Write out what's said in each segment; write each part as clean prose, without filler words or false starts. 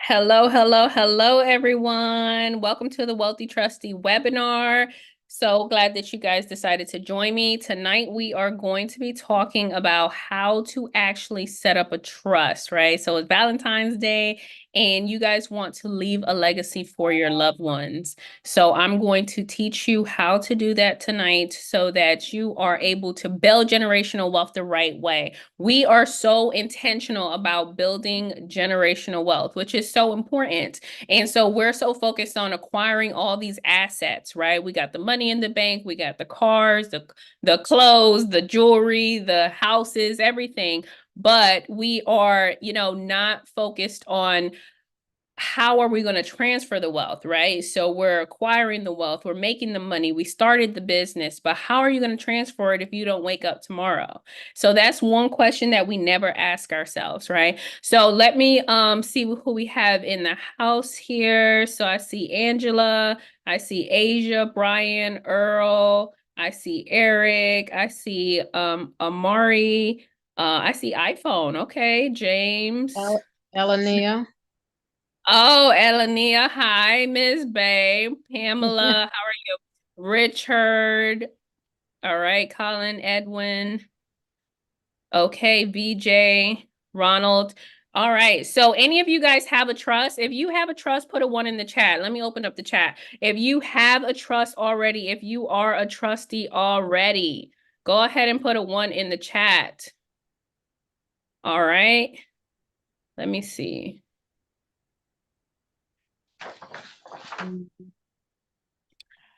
Hello, hello, hello, everyone. Welcome to the Wealthy Trustee webinar. So glad that you guys decided to join me. Tonight, we are going to be talking about how to actually set up a trust, right? So it's Valentine's Day, and you guys want to leave a legacy for your loved ones. So I'm going to teach you how to do that tonight so that you are able to build generational wealth the right way. We are so intentional about building generational wealth, which is so important. And so we're so focused on acquiring all these assets, right? We got the money in the bank, we got the cars, the clothes, the jewelry, the houses, everything. But we are, not focused on how are we going to transfer the wealth, right? So we're acquiring the wealth, we're making the money, we started the business, but how are you going to transfer it if you don't wake up tomorrow? So that's one question that we never ask ourselves, right? So let me see who we have in the house here. So I see Angela, I see Asia, Brian, Earl, I see Eric, I see Amari, I see iPhone. Okay, James. Elenia. Oh, Elenia. Hi, Miss Bay. Pamela, how are you? Richard. All right, Colin, Edwin. Okay, VJ, Ronald. All right. So any of you guys have a trust? If you have a trust, put a one in the chat. Let me open up the chat. If you have a trust already, if you are a trustee already, go ahead and put a one in the chat. All right. Let me see.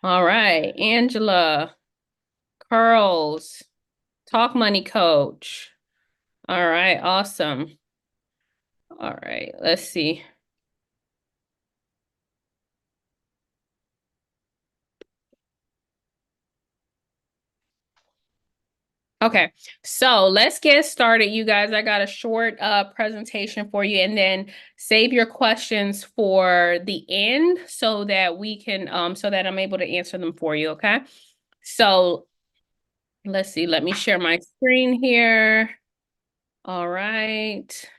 All right, Angela, Curls. Talk Money Coach. All right, awesome. All right, let's see. Okay, so let's get started, you guys. I got a short presentation for you, and then save your questions for the end so that we can so that I'm able to answer them for you, okay? So let's see, let me share my screen here. All right.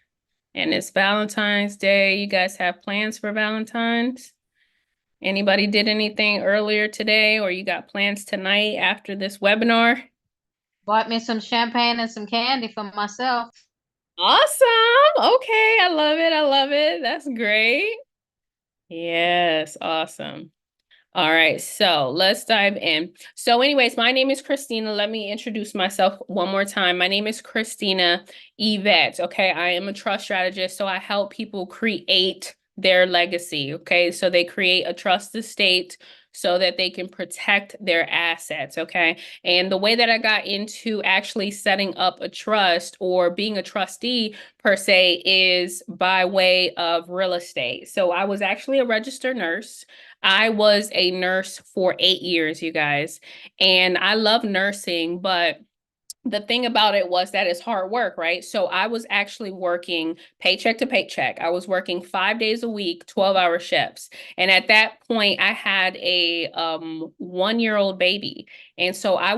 And it's Valentine's Day. You guys have plans for Valentine's? Anybody did anything earlier today, or you got plans tonight after this webinar? Bought me some champagne and some candy for myself. Awesome. Okay, I love it. I love it. That's great. Yes, awesome. All right, so let's dive in. So anyways, my name is Christina. Let me introduce myself one more time. My name is Christina Yvette. Okay, I am a trust strategist, so I help people create their legacy. Okay, so they create a trust estate so that they can protect their assets. Okay, and the way that I got into actually setting up a trust or being a trustee per se is by way of real estate. So I was actually a registered nurse. I was a nurse for 8 years, you guys, and I love nursing, but the thing about it was that it's hard work, right? So I was actually working paycheck to paycheck. I was working 5 days a week, 12-hour shifts. And at that point, I had a 1-year-old baby. And so I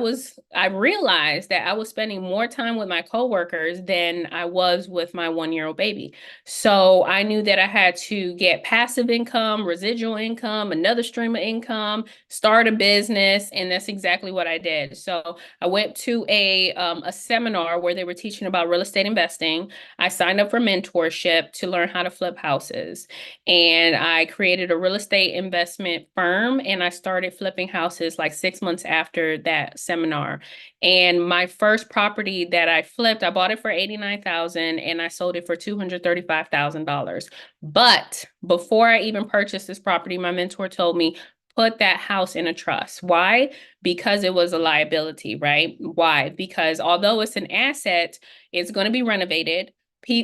realized that I was spending more time with my coworkers than I was with my 1-year-old baby. So I knew that I had to get passive income, residual income, another stream of income, start a business, and that's exactly what I did. So I went to a seminar where they were teaching about real estate investing. I signed up for mentorship to learn how to flip houses. And I created a real estate investment firm and I started flipping houses like 6 months after that seminar. And my first property that I flipped, I bought it for $89,000 and I sold it for $235,000. But before I even purchased this property, my mentor told me, put that house in a trust. Why? Because it was a liability, right? Why? Because although it's an asset, it's going to be renovated.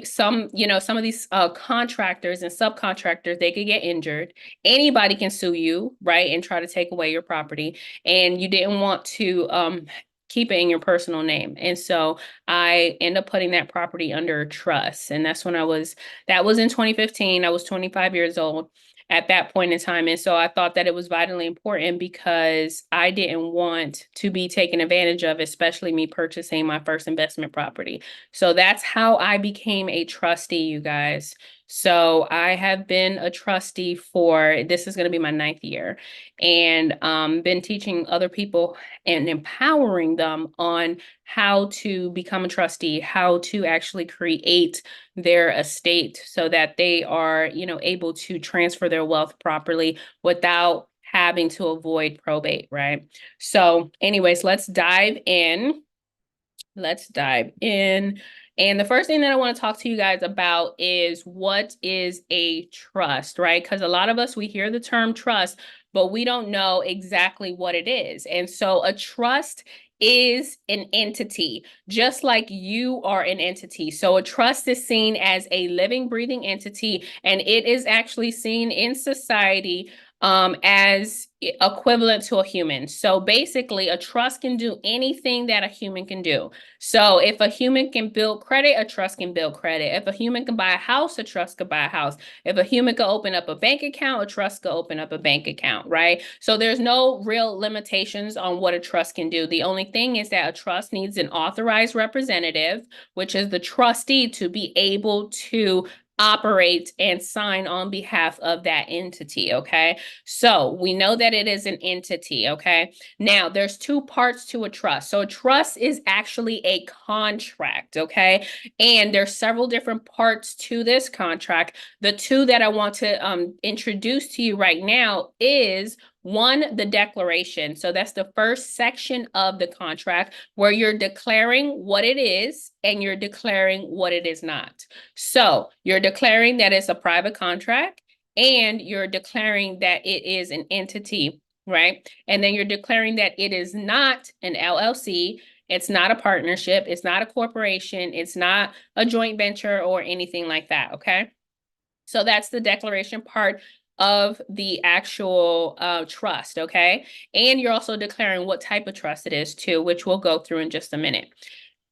Some of these contractors and subcontractors, they could get injured. Anybody can sue you, right, and try to take away your property. And you didn't want to keep it in your personal name. And so I end up putting that property under a trust. And that was in 2015. I was 25 years old at that point in time. And so I thought that it was vitally important because I didn't want to be taken advantage of, especially me purchasing my first investment property. So that's how I became a trustee, you guys. So I have been a trustee for, this is going to be my ninth year, and been teaching other people and empowering them on how to become a trustee, how to actually create their estate so that they are, able to transfer their wealth properly without having to avoid probate, right? So anyways, let's dive in. Let's dive in. And the first thing that I want to talk to you guys about is what is a trust, right? Because a lot of us, we hear the term trust, but we don't know exactly what it is. And so a trust is an entity, just like you are an entity. So a trust is seen as a living, breathing entity, and it is actually seen in society as equivalent to a human. So basically, a trust can do anything that a human can do. So if a human can build credit, a trust can build credit. If a human can buy a house, a trust could buy a house. If a human could open up a bank account, a trust could open up a bank account, right? So there's no real limitations on what a trust can do. The only thing is that a trust needs an authorized representative, which is the trustee, to be able to operate and sign on behalf of that entity, okay? So we know that it is an entity, okay? Now, there's two parts to a trust. So a trust is actually a contract, okay? And there's several different parts to this contract. The two that I want to introduce to you right now is one, the declaration. So that's the first section of the contract where you're declaring what it is and you're declaring what it is not. So you're declaring that it's a private contract and you're declaring that it is an entity, right? And then you're declaring that it is not an LLC, it's not a partnership, it's not a corporation, it's not a joint venture or anything like that, okay? So that's the declaration part of the actual trust, okay? And you're also declaring what type of trust it is too, which we'll go through in just a minute.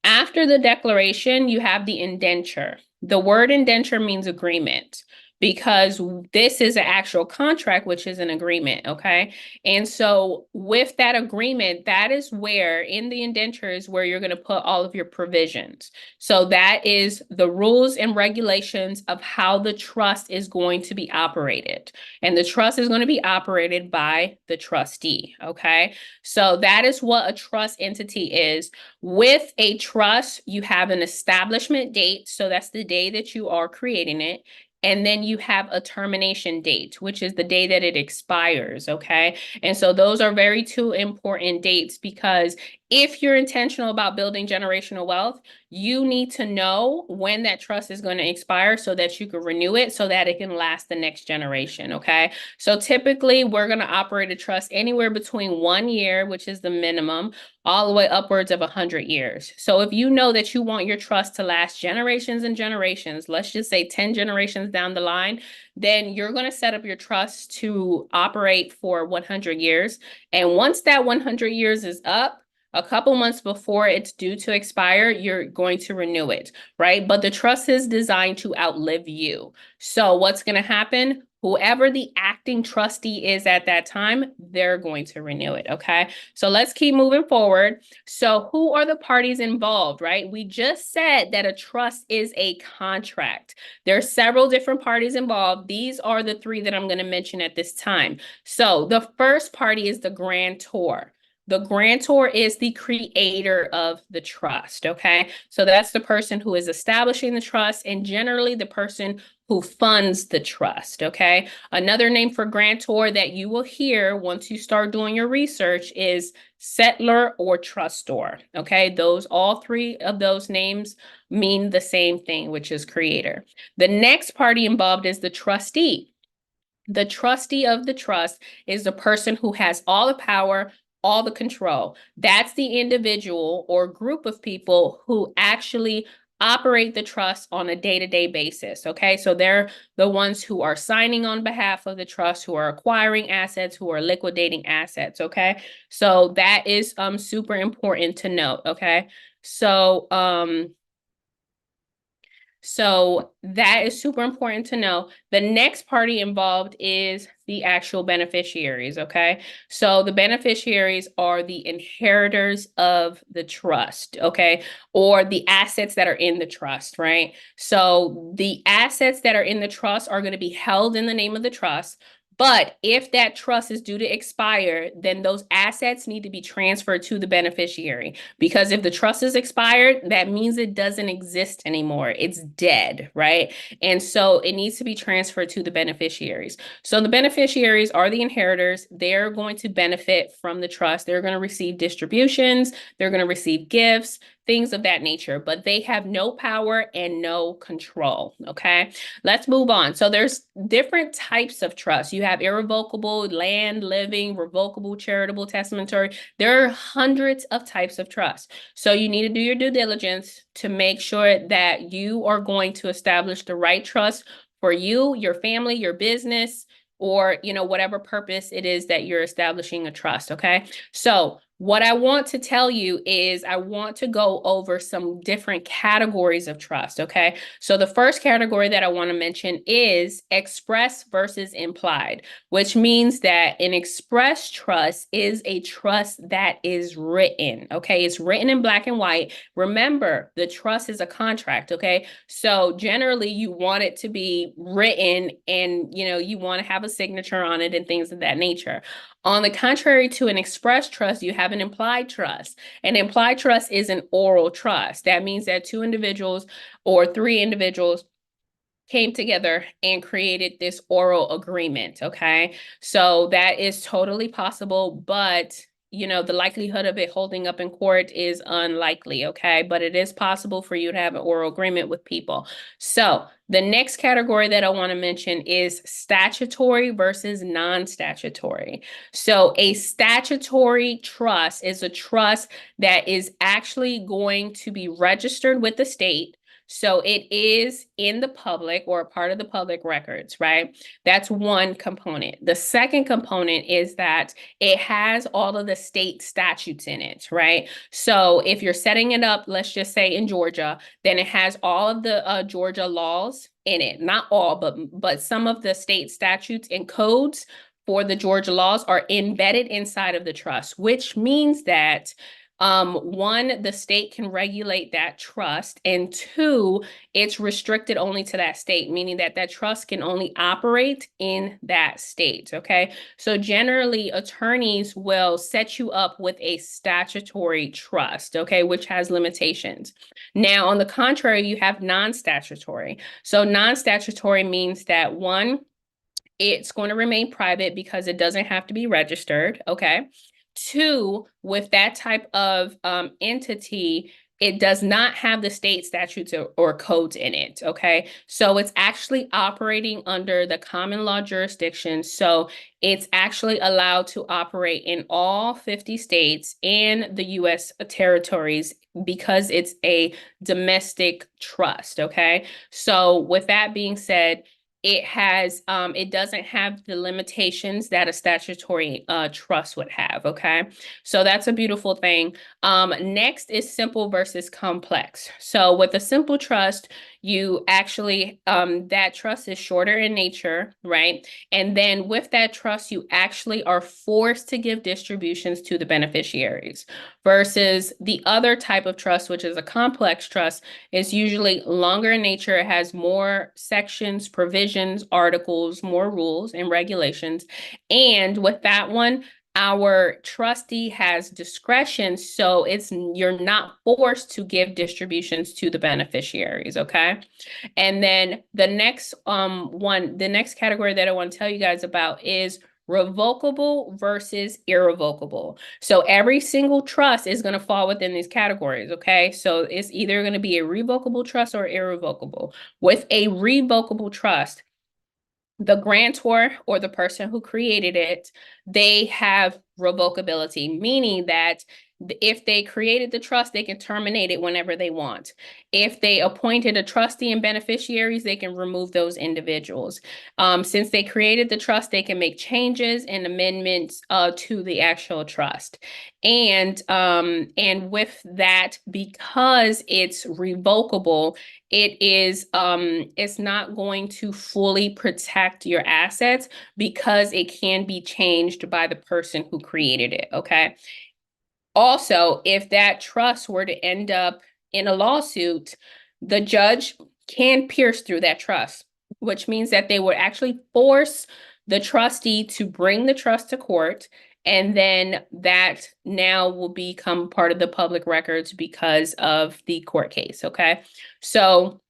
After the declaration, you have the indenture. The word indenture means agreement because this is an actual contract, which is an agreement, okay? And so with that agreement, that is where in the indenture is where you're going to put all of your provisions. So that is the rules and regulations of how the trust is going to be operated. And the trust is going to be operated by the trustee, okay? So that is what a trust entity is. With a trust, you have an establishment date. So that's the day that you are creating it. And then you have a termination date, which is the day that it expires, okay? And so those are very two important dates because if you're intentional about building generational wealth, you need to know when that trust is going to expire so that you can renew it so that it can last the next generation, okay? So typically, we're going to operate a trust anywhere between 1 year, which is the minimum, all the way upwards of 100 years. So if you know that you want your trust to last generations and generations, let's just say 10 generations down the line, then you're going to set up your trust to operate for 100 years. And once that 100 years is up, a couple months before it's due to expire, you're going to renew it, right? But the trust is designed to outlive you. So what's going to happen? Whoever the acting trustee is at that time, they're going to renew it, okay? So let's keep moving forward. So who are the parties involved, right? We just said that a trust is a contract. There are several different parties involved. These are the three that I'm going to mention at this time. So the first party is the grantor. The grantor is the creator of the trust, okay? So that's the person who is establishing the trust and generally the person who funds the trust, okay? Another name for grantor that you will hear once you start doing your research is settlor or trustor, okay? All three of those names mean the same thing, which is creator. The next party involved is the trustee. The trustee of the trust is the person who has all the power, all the control. That's the individual or group of people who actually operate the trust on a day-to-day basis, okay? So they're the ones who are signing on behalf of the trust, who are acquiring assets, who are liquidating assets, okay? So that is super important to note, okay? So So that is super important to know. The next party involved is the actual beneficiaries, okay? So the beneficiaries are the inheritors of the trust, okay? Or the assets that are in the trust, right? So the assets that are in the trust are going to be held in the name of the trust. But if that trust is due to expire, then those assets need to be transferred to the beneficiary. Because if the trust is expired, that means it doesn't exist anymore. It's dead, right? And so it needs to be transferred to the beneficiaries. So the beneficiaries are the inheritors. They're going to benefit from the trust. They're going to receive distributions. They're going to receive gifts, things of that nature, but they have no power and no control, okay? Let's move on. So there's different types of trust. You have irrevocable, land, living, revocable, charitable, testamentary. There are hundreds of types of trust. So you need to do your due diligence to make sure that you are going to establish the right trust for you, your family, your business, or whatever purpose it is that you're establishing a trust, okay? So what I want to tell you is I want to go over some different categories of trust, okay? So the first category that I want to mention is express versus implied, which means that an express trust is a trust that is written, okay? It's written in black and white. Remember, the trust is a contract, okay? So generally you want it to be written and, you want to have a signature on it and things of that nature. On the contrary to an express trust, you have an implied trust. An implied trust is an oral trust. That means that two individuals or three individuals came together and created this oral agreement, okay? So that is totally possible, but the likelihood of it holding up in court is unlikely, okay? But it is possible for you to have an oral agreement with people. So the next category that I want to mention is statutory versus non-statutory. So a statutory trust is a trust that is actually going to be registered with the state. So it is in the public or a part of the public records, right? That's one component. The second component is that it has all of the state statutes in it, right? So if you're setting it up, let's just say in Georgia, then it has all of the Georgia laws in it. Not all, but some of the state statutes and codes for the Georgia laws are embedded inside of the trust, which means that one, the state can regulate that trust, and two, it's restricted only to that state, meaning that that trust can only operate in that state, okay? So generally, attorneys will set you up with a statutory trust, okay, which has limitations. Now, on the contrary, you have non-statutory. So non-statutory means that one, it's going to remain private because it doesn't have to be registered, okay? Two, with that type of entity, it does not have the state statutes or codes in it, okay? So it's actually operating under the common law jurisdiction. So it's actually allowed to operate in all 50 states and the US territories because it's a domestic trust, okay? So with that being said, it doesn't have the limitations that a statutory trust would have, okay? So that's a beautiful thing. Next is simple versus complex. So with a simple trust, you actually, that trust is shorter in nature, right? And then with that trust, you actually are forced to give distributions to the beneficiaries versus the other type of trust, which is a complex trust, is usually longer in nature. It has more sections, provisions, articles, more rules and regulations. And with that one, our trustee has discretion, so you're not forced to give distributions to the beneficiaries, okay? And then the next category that I want to tell you guys about is revocable versus irrevocable. So every single trust is going to fall within these categories, okay? So it's either going to be a revocable trust or irrevocable. With a revocable trust, the grantor or the person who created it, they have revocability, meaning that If they created the trust, they can terminate it whenever they want. If they appointed a trustee and beneficiaries, they can remove those individuals. Since they created the trust, they can make changes and amendments to the actual trust. And with that, because it's revocable, it's not going to fully protect your assets because it can be changed by the person who created it. Okay. Also, if that trust were to end up in a lawsuit, the judge can pierce through that trust, which means that they would actually force the trustee to bring the trust to court. And then that now will become part of the public records because of the court case. Okay. So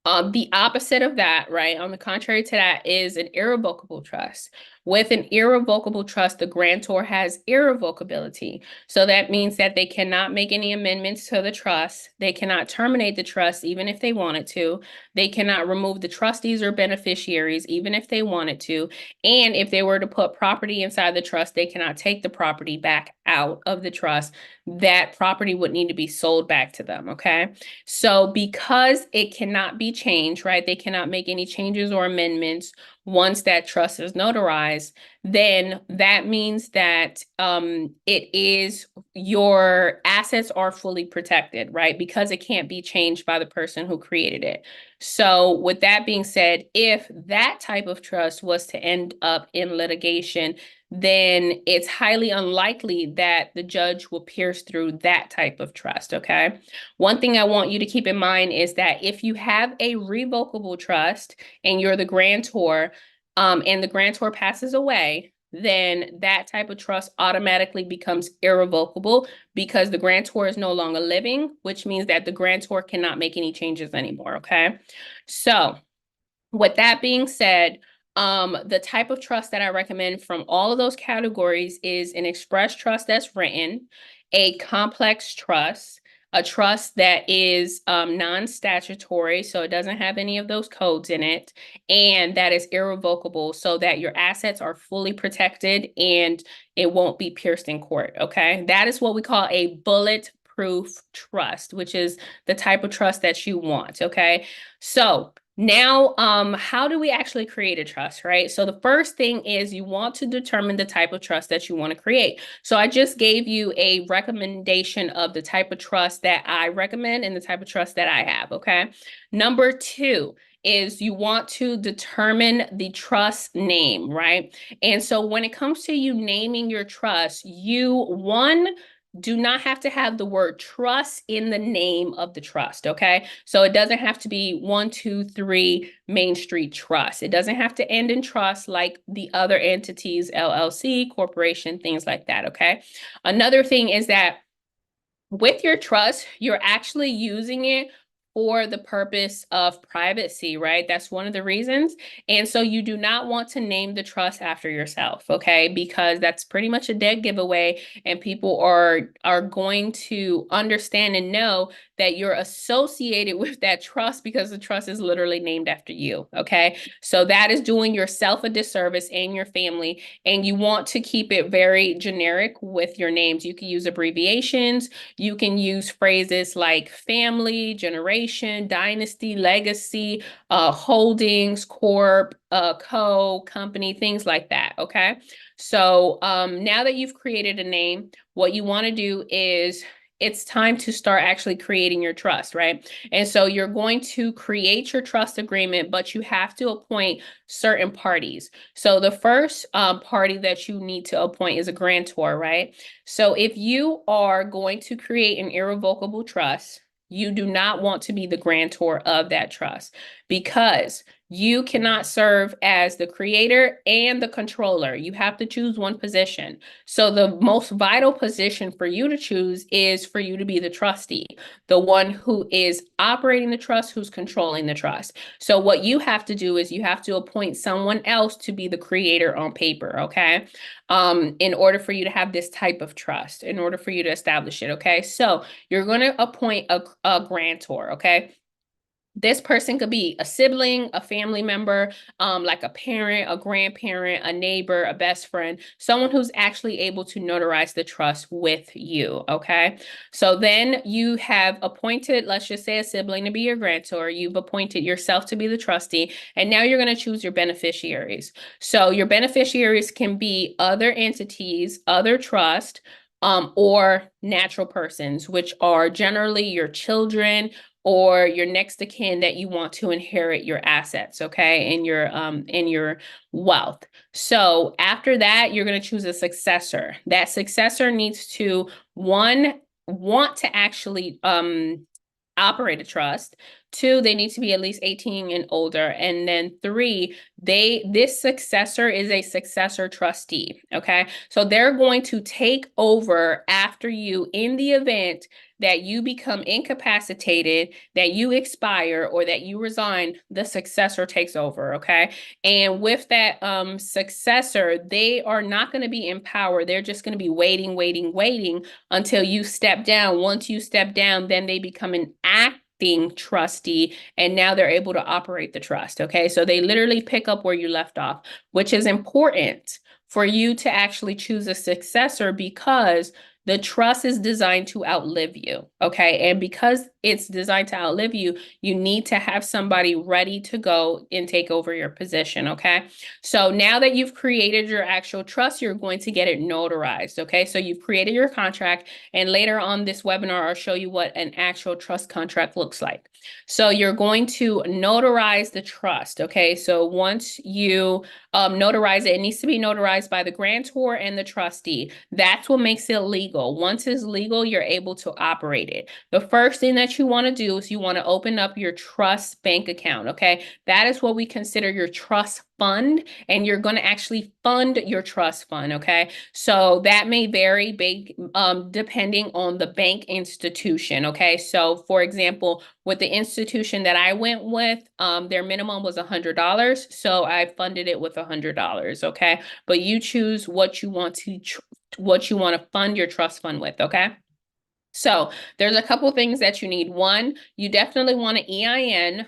the opposite of that, right? On the contrary to that is an irrevocable trust. With an irrevocable trust, the grantor has irrevocability. So that means that they cannot make any amendments to the trust. They cannot terminate the trust even if they wanted to. They cannot remove the trustees or beneficiaries even if they wanted to. And if they were to put property inside the trust, they cannot take the property back out of the trust. That property would need to be sold back to them, okay? So because it cannot be changed, right? They cannot make any changes or amendments once that trust is notarized, then that means that your assets are fully protected, right? Because it can't be changed by the person who created it. So with that being said, if that type of trust was to end up in litigation, then it's highly unlikely that the judge will pierce through that type of trust, okay? One thing I want you to keep in mind is that if you have a revocable trust and you're the grantor, and the grantor passes away, then that type of trust automatically becomes irrevocable because the grantor is no longer living, which means that the grantor cannot make any changes anymore, okay? So with that being said, the type of trust that I recommend from all of those categories is an express trust that's written, a complex trust, a trust that is non-statutory, so it doesn't have any of those codes in it, and that is irrevocable so that your assets are fully protected and it won't be pierced in court, okay? That is what we call a bulletproof trust, which is the type of trust that you want, okay? So now, how do we actually create a trust, right? So the first thing is you want to determine the type of trust that you want to create. So I just gave you a recommendation of the type of trust that I recommend and the type of trust that I have, okay? Number two is you want to determine the trust name, right? And so when it comes to you naming your trust, one, do not have to have the word trust in the name of the trust, okay? So it doesn't have to be 123 Main Street Trust. It doesn't have to end in trust like the other entities, LLC, corporation, things like that, okay? Another thing is that with your trust, you're actually using it for the purpose of privacy, right? That's one of the reasons. And so you do not want to name the trust after yourself, okay? Because that's pretty much a dead giveaway and people are going to understand and know that you're associated with that trust because the trust is literally named after you, okay? So that is doing yourself a disservice and your family, and you want to keep it very generic with your names. You can use abbreviations, you can use phrases like family, generation, dynasty, legacy, holdings, corp, co, company, things like that, okay? So now that you've created a name, what you want to do is it's time to start actually creating your trust, right? And so you're going to create your trust agreement, but you have to appoint certain parties. So the first party that you need to appoint is a grantor, right? So if you are going to create an irrevocable trust, you do not want to be the grantor of that trust because you cannot serve as the creator and the controller. You have to choose one position. So the most vital position for you to choose is for you to be the trustee, the one who is operating the trust, who's controlling the trust. So what you have to do is you have to appoint someone else to be the creator on paper, okay? In order for you to have this type of trust, in order for you to establish it, okay? So you're going to appoint a grantor, okay? This person could be a sibling, a family member, like a parent, a grandparent, a neighbor, a best friend, someone who's actually able to notarize the trust with you, okay? So then you have appointed, let's just say a sibling to be your grantor, you've appointed yourself to be the trustee, and now you're going to choose your beneficiaries. So your beneficiaries can be other entities, other trust, or natural persons, which are generally your children, or your next of kin that you want to inherit your assets, okay, in your wealth. So after that, you're going to choose a successor. That successor needs to one want to actually operate a trust. Two, they need to be at least 18 and older. And then three, this successor is a successor trustee. Okay. So they're going to take over after you in the event that you become incapacitated, that you expire, or that you resign, the successor takes over. Okay. And with that successor, they are not going to be in power. They're just going to be waiting until you step down. Once you step down, then they become an acting trustee, and now they're able to operate the trust. Okay, so they literally pick up where you left off, which is important for you to actually choose a successor because the trust is designed to outlive you. Okay, and because it's designed to outlive you, you need to have somebody ready to go and take over your position. Okay, so now that you've created your actual trust, you're going to get it notarized. Okay, so you've created your contract, and later on this webinar, I'll show you what an actual trust contract looks like. So you're going to notarize the trust. Okay, so once you notarize it, it needs to be notarized by the grantor and the trustee. That's what makes it legal. Once it's legal, you're able to operate it. The first thing that you want to do is you want to open up your trust bank account. Okay, that is what we consider your trust fund, and you're going to actually fund your trust fund. Okay, so that may vary big depending on the bank institution. Okay, so for example, with the institution that I went with, their minimum was $100, so I funded it with $100. Okay, but you choose what you want to fund your trust fund with. Okay. So there's a couple things that you need. One, you definitely want an EIN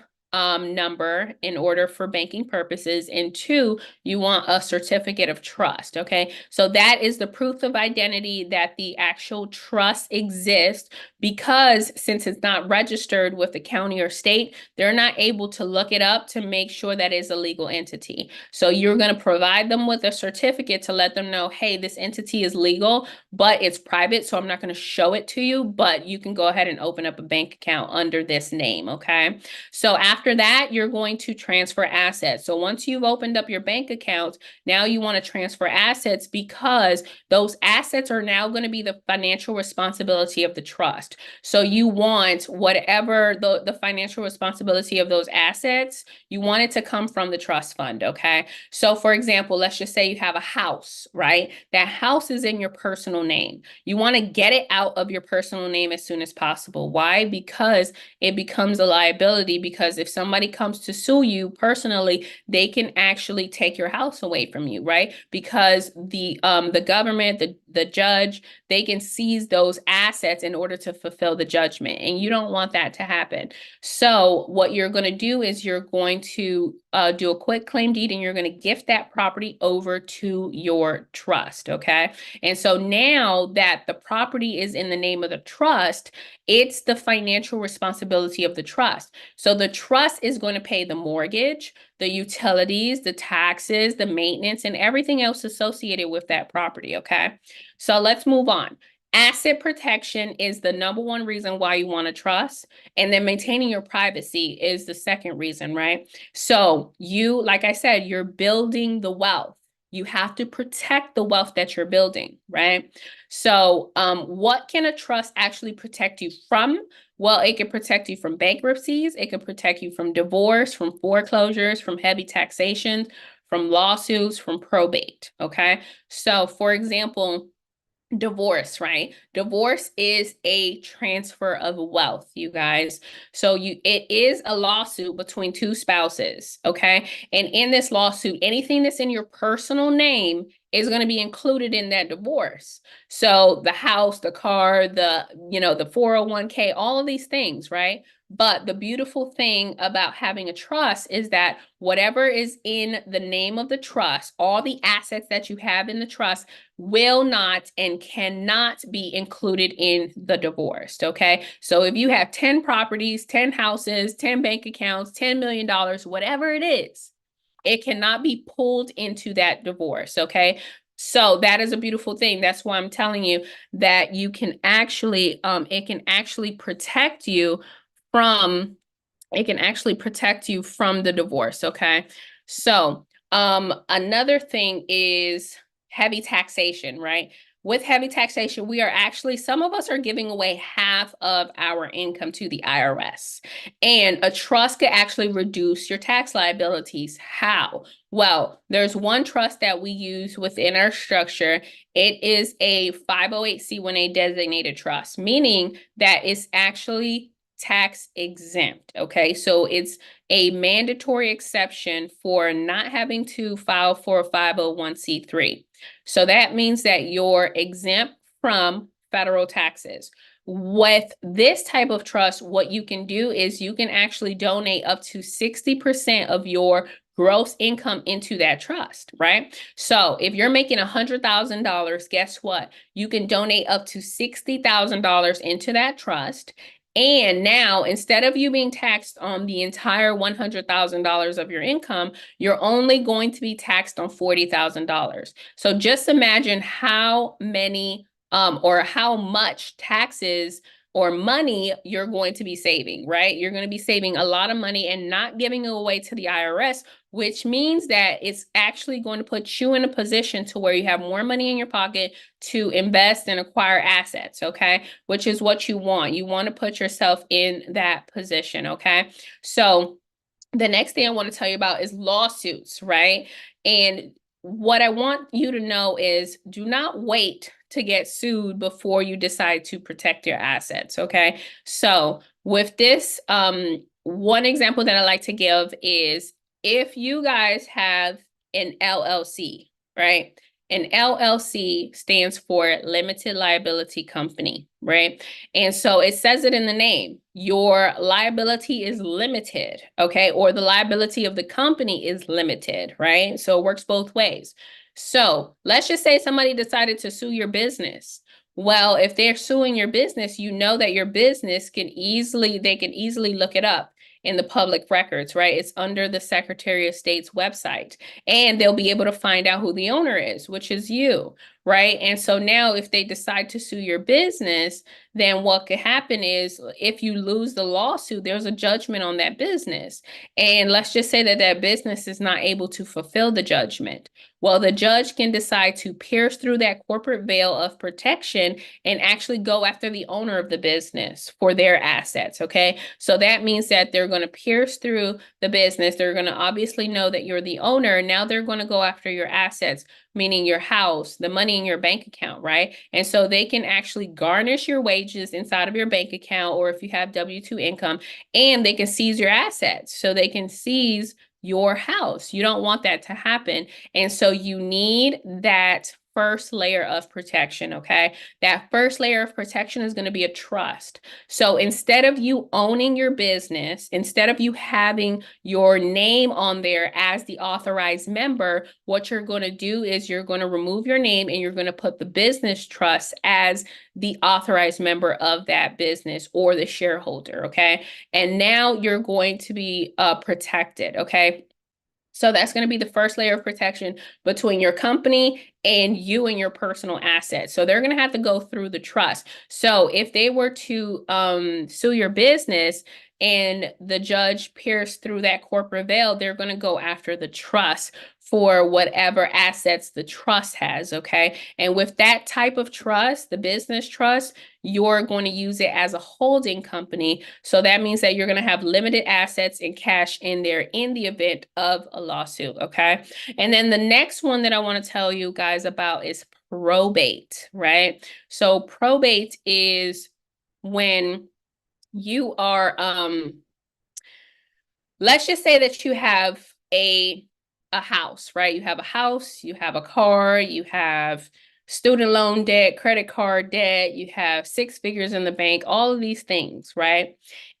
number in order for banking purposes. And two, you want a certificate of trust. Okay. So that is the proof of identity that the actual trust exists, because since it's not registered with the county or state, they're not able to look it up to make sure that it's a legal entity. So you're going to provide them with a certificate to let them know, hey, this entity is legal, but it's private, so I'm not going to show it to you, but you can go ahead and open up a bank account under this name. Okay. So after that, you're going to transfer assets. So once you've opened up your bank account, now you want to transfer assets, because those assets are now going to be the financial responsibility of the trust. So you want whatever the financial responsibility of those assets, you want it to come from the trust fund. Okay. So for example, let's just say you have a house, right? That house is in your personal name. You want to get it out of your personal name as soon as possible. Why? Because it becomes a liability, because if somebody comes to sue you personally, they can actually take your house away from you, right? Because the government, the judge, they can seize those assets in order to fulfill the judgment, and you don't want that to happen. So what you're going to do is you're going to do a quick claim deed, and you're going to gift that property over to your trust. Okay. And so now that the property is in the name of the trust, it's the financial responsibility of the trust. So the trust is going to pay the mortgage, the utilities, the taxes, the maintenance, and everything else associated with that property. Okay. So let's move on. Asset protection is the number one reason why you want to trust. And then maintaining your privacy is the second reason, right? So you, like I said, you're building the wealth. You have to protect the wealth that you're building, right? So what can a trust actually protect you from? Well, it can protect you from bankruptcies. It can protect you from divorce, from foreclosures, from heavy taxation, from lawsuits, from probate, okay? So for example, divorce, right? Divorce is a transfer of wealth, you guys. So it is a lawsuit between two spouses, okay? And in this lawsuit, anything that's in your personal name is going to be included in that divorce. So the house, the car, the 401k, all of these things, right? But the beautiful thing about having a trust is that whatever is in the name of the trust, all the assets that you have in the trust will not and cannot be included in the divorce, okay? So if you have 10 properties, 10 houses, 10 bank accounts, $10 million, whatever it is, it cannot be pulled into that divorce, okay? So that is a beautiful thing. That's why I'm telling you that you can actually, it can actually protect you from, it can actually protect you from the divorce, okay? So, another thing is heavy taxation, right? With heavy taxation, we are actually, some of us are giving away half of our income to the IRS. And a trust could actually reduce your tax liabilities. How? Well, there's one trust that we use within our structure. It is a 508c1a designated trust, meaning that it's actually tax exempt. Okay, so it's a mandatory exception for not having to file for a 501c3. So that means that you're exempt from federal taxes. With this type of trust, what you can do is you can actually donate up to 60% of your gross income into that trust, right? So if you're making $100,000, guess what? You can donate up to $60,000 into that trust. And now, instead of you being taxed on the entire $100,000 of your income, you're only going to be taxed on $40,000. So just imagine how many or how much taxes or money you're going to be saving, right? You're going to be saving a lot of money and not giving it away to the IRS, which means that it's actually going to put you in a position to where you have more money in your pocket to invest and acquire assets, okay? Which is what you want. You want to put yourself in that position, okay? So the next thing I want to tell you about is lawsuits, right? And what I want you to know is do not wait to get sued before you decide to protect your assets, okay? So with this, one example that I like to give is if you guys have an LLC, right? An LLC stands for Limited Liability Company, right? And so it says it in the name, your liability is limited, okay? Or the liability of the company is limited, right? So it works both ways. So let's just say somebody decided to sue your business. Well, if they're suing your business, you know that your business they can easily look it up in the public records, right? It's under the Secretary of State's website, and they'll be able to find out who the owner is, which is you, right? And so now if they decide to sue your business, then what could happen is if you lose the lawsuit, there's a judgment on that business. And let's just say that that business is not able to fulfill the judgment. Well, the judge can decide to pierce through that corporate veil of protection and actually go after the owner of the business for their assets, okay? So that means that they're going to pierce through the business. They're going to obviously know that you're the owner. Now they're going to go after your assets, meaning your house, the money in your bank account, right? And so they can actually garnish your wages inside of your bank account, or if you have W-2 income, and they can seize your assets. So they can seize your house. You don't want that to happen. And so you need that first layer of protection, okay? That first layer of protection is going to be a trust. So instead of you owning your business, instead of you having your name on there as the authorized member, what you're going to do is you're going to remove your name and you're going to put the business trust as the authorized member of that business or the shareholder, okay? And now you're going to be protected, okay? So that's going to be the first layer of protection between your company and you and your personal assets. So they're going to have to go through the trust. So if they were to sue your business and the judge pierced through that corporate veil, they're going to go after the trust for whatever assets the trust has, okay? And with that type of trust, the business trust, you're going to use it as a holding company. So that means that you're going to have limited assets and cash in there in the event of a lawsuit, okay? And then the next one that I want to tell you guys about is probate, right? So probate is when you are let's just say that you have a house, right? You have a house, you have a car, you have student loan debt, credit card debt, you have six figures in the bank, all of these things, right?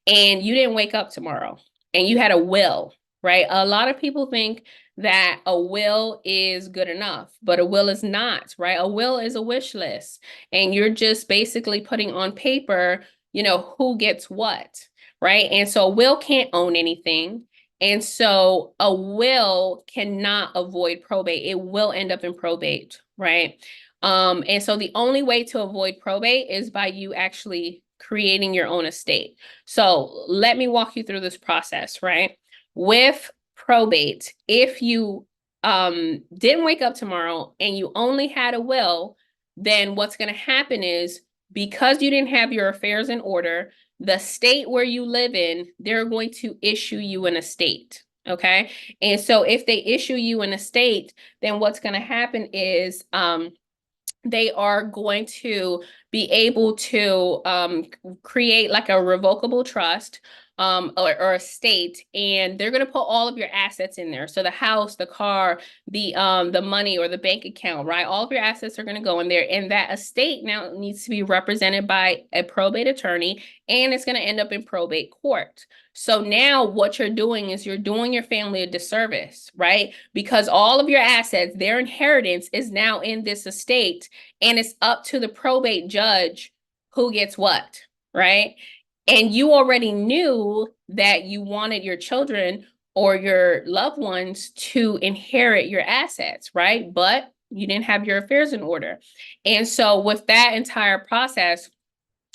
and you didn't wake up tomorrow and you had a will, right? A lot of people think that a will is good enough, but a will is not, right? A will is a wish list, and you're just basically putting on paper, who gets what, right? And so a will can't own anything. And so a will cannot avoid probate. It will end up in probate, right? And so the only way to avoid probate is by you actually creating your own estate. So let me walk you through this process, right? With probate, if you didn't wake up tomorrow and you only had a will, then what's going to happen is, because you didn't have your affairs in order, the state where you live in, they're going to issue you an estate. Okay. And so if they issue you an estate, then what's going to happen is they are going to be able to create like a revocable trust, or a state, and they're going to put all of your assets in there. So the house, the car, the money, or the bank account, right? All of your assets are going to go in there, and that estate now needs to be represented by a probate attorney, and it's going to end up in probate court. So now what you're doing is you're doing your family a disservice, right? Because all of your assets, their inheritance is now in this estate, and it's up to the probate judge who gets what, right? And you already knew that you wanted your children or your loved ones to inherit your assets, right? But you didn't have your affairs in order. And so with that entire process,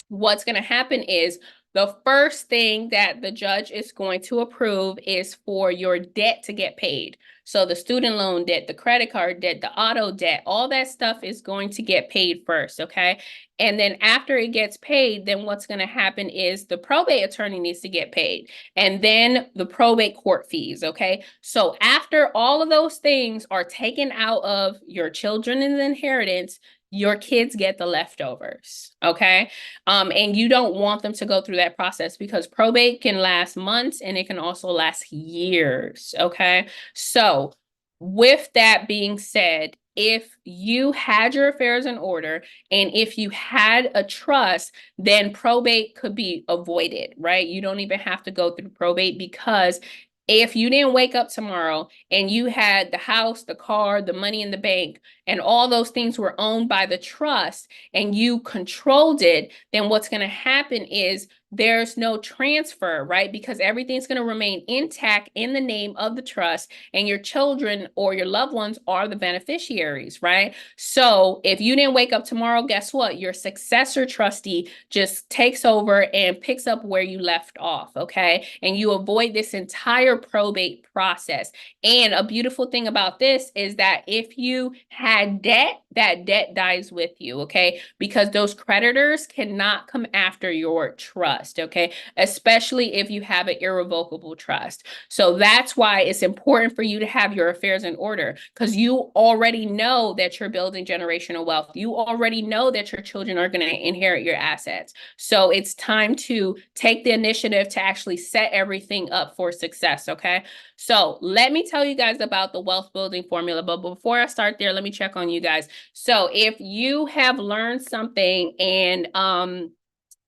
what's going to happen is the first thing that the judge is going to approve is for your debt to get paid. So the student loan debt, the credit card debt, the auto debt, all that stuff is going to get paid first, okay? And then after it gets paid, then what's going to happen is the probate attorney needs to get paid, and then the probate court fees, okay? So after all of those things are taken out of your children's inheritance, your kids get the leftovers, okay? And you don't want them to go through that process, because probate can last months and it can also last years, okay? So with that being said, if you had your affairs in order and if you had a trust, then probate could be avoided, right? You don't even have to go through probate, because if you didn't wake up tomorrow and you had the house, the car, the money in the bank, and all those things were owned by the trust, and you controlled it, then what's going to happen is there's no transfer, right? Because everything's going to remain intact in the name of the trust, and your children or your loved ones are the beneficiaries, right? So if you didn't wake up tomorrow, guess what? Your successor trustee just takes over and picks up where you left off, okay? And you avoid this entire probate process. And a beautiful thing about this is that if you had debt, that debt dies with you, okay? Because those creditors cannot come after your trust, okay? Especially if you have an irrevocable trust. So that's why it's important for you to have your affairs in order, because you already know that you're building generational wealth. You already know that your children are going to inherit your assets. So it's time to take the initiative to actually set everything up for success, okay? So let me tell you guys about the wealth building formula. But before I start there, let me check on you guys. So if you have learned something and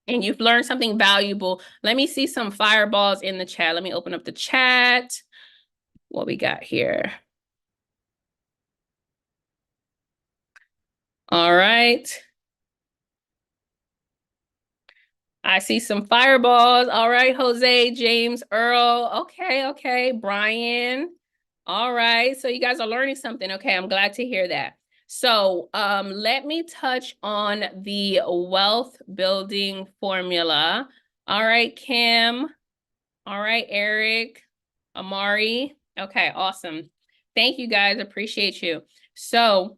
you've learned something valuable, let me see some fireballs in the chat. Let me open up the chat. What we got here? All right. I see some fireballs. All right, Jose, James, Earl. Okay, okay. Brian. All right. So you guys are learning something. Okay, I'm glad to hear that. So let me touch on the wealth building formula. All right, Kim. All right, Eric, Amari. Okay, awesome. Thank you guys. Appreciate you. So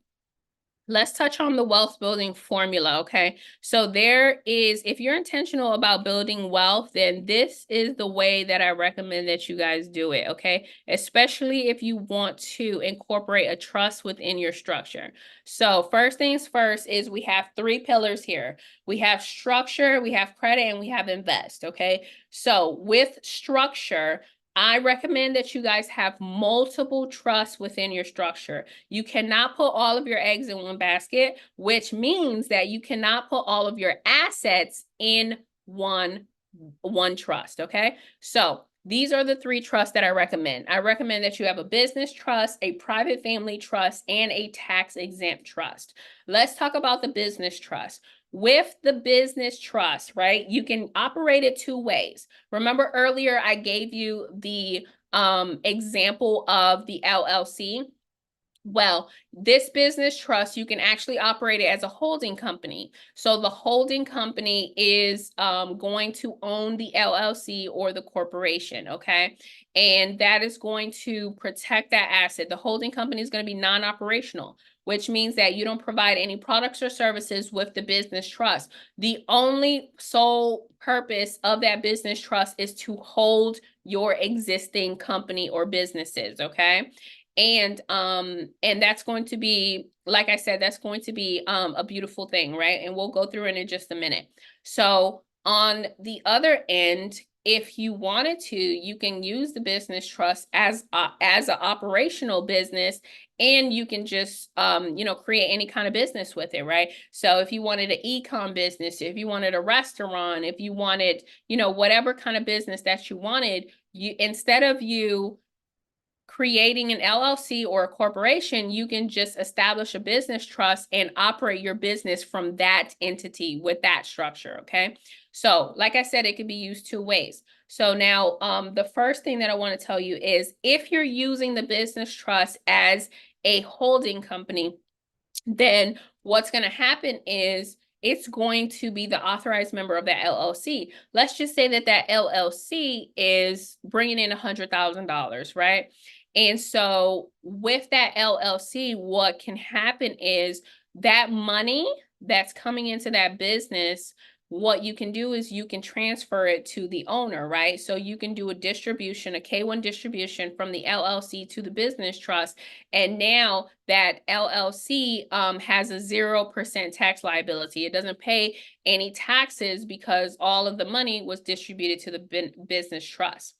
let's touch on the wealth building formula, okay? So if you're intentional about building wealth, then this is the way that I recommend that you guys do it, okay? Especially if you want to incorporate a trust within your structure. So first things first is we have three pillars here. We have structure, we have credit, and we have invest, okay? So with structure, I recommend that you guys have multiple trusts within your structure. You cannot put all of your eggs in one basket, which means that you cannot put all of your assets in one one trust, okay? So these are the three trusts that I recommend. I recommend that you have a business trust, a private family trust, and a tax-exempt trust. Let's talk about the business trust. With the business trust, right, you can operate it two ways. Remember earlier I gave you the example of the LLC? Well, this business trust, you can actually operate it as a holding company. So the holding company is going to own the LLC or the corporation, okay? And that is going to protect that asset. The holding company is going to be non-operational, which means that you don't provide any products or services with the business trust. The only sole purpose of that business trust is to hold your existing company or businesses, okay? And that's going to be, like I said, that's going to be a beautiful thing, right? And we'll go through it in just a minute. So on the other end, if you wanted to, you can use the business trust as an operational business, and you can just create any kind of business with it, right? So if you wanted an e-com business, if you wanted a restaurant, if you wanted, whatever kind of business that you wanted, you, instead of you creating an LLC or a corporation, you can just establish a business trust and operate your business from that entity with that structure, okay? So, like I said, it can be used two ways. So now, the first thing that I want to tell you is if you're using the business trust as a holding company, then what's going to happen is it's going to be the authorized member of that LLC. Let's just say that that LLC is bringing in $100,000, right? And so with that LLC, what can happen is that money that's coming into that business, what you can do is you can transfer it to the owner, right? So you can do a distribution, a K-1 distribution from the LLC to the business trust. And now that LLC has a 0% tax liability. It doesn't pay any taxes because all of the money was distributed to the business trust.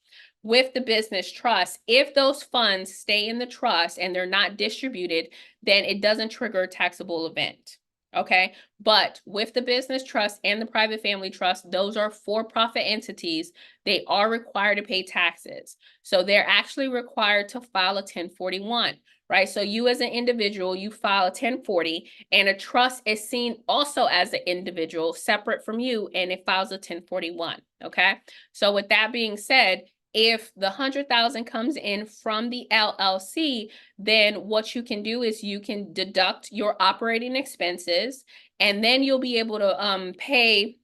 With the business trust, if those funds stay in the trust and they're not distributed, then it doesn't trigger a taxable event. Okay, but with the business trust and the private family trust, those are for-profit entities. They are required to pay taxes. So they're actually required to file a 1041, right? So you as an individual, you file a 1040, and a trust is seen also as an individual separate from you, and it files a 1041, okay? So with that being said, if the 100,000 comes in from the LLC, then what you can do is you can deduct your operating expenses, and then you'll be able to pay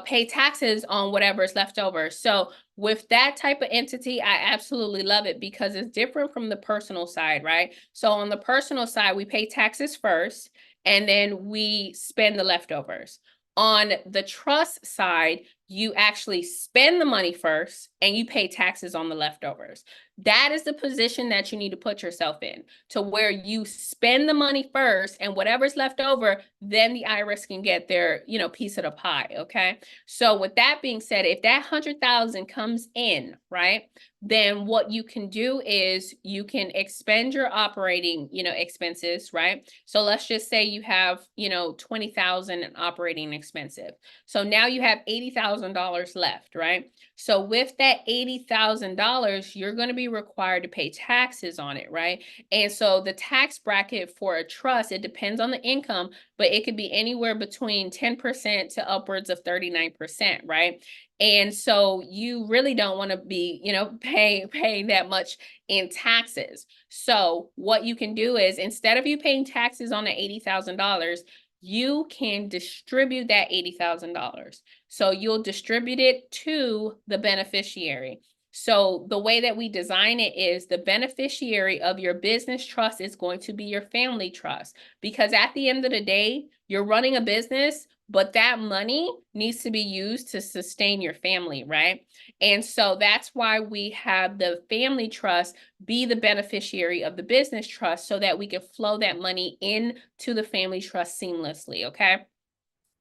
pay taxes on whatever is left over. So with that type of entity, I absolutely love it because it's different from the personal side, right? So on the personal side, we pay taxes first, and then we spend the leftovers. On the trust side, you actually spend the money first and you pay taxes on the leftovers. That is the position that you need to put yourself in, to where you spend the money first, and whatever's left over, then the IRS can get their, piece of the pie, okay? So with that being said, if that 100,000 comes in, right, then what you can do is you can expend your operating, expenses, right? So let's just say you have, 20,000 in operating expenses. So now you have $80,000 left, right? So with that $80,000, you're going to be required to pay taxes on it, right? And so the tax bracket for a trust, it depends on the income, but it could be anywhere between 10% to upwards of 39%, right? And so you really don't want to be, paying that much in taxes. So what you can do is, instead of you paying taxes on the $80,000, you can distribute that $80,000. So you'll distribute it to the beneficiary. So the way that we design it is the beneficiary of your business trust is going to be your family trust, because at the end of the day, you're running a business, but that money needs to be used to sustain your family, right? And so that's why we have the family trust be the beneficiary of the business trust, so that we can flow that money into the family trust seamlessly, okay?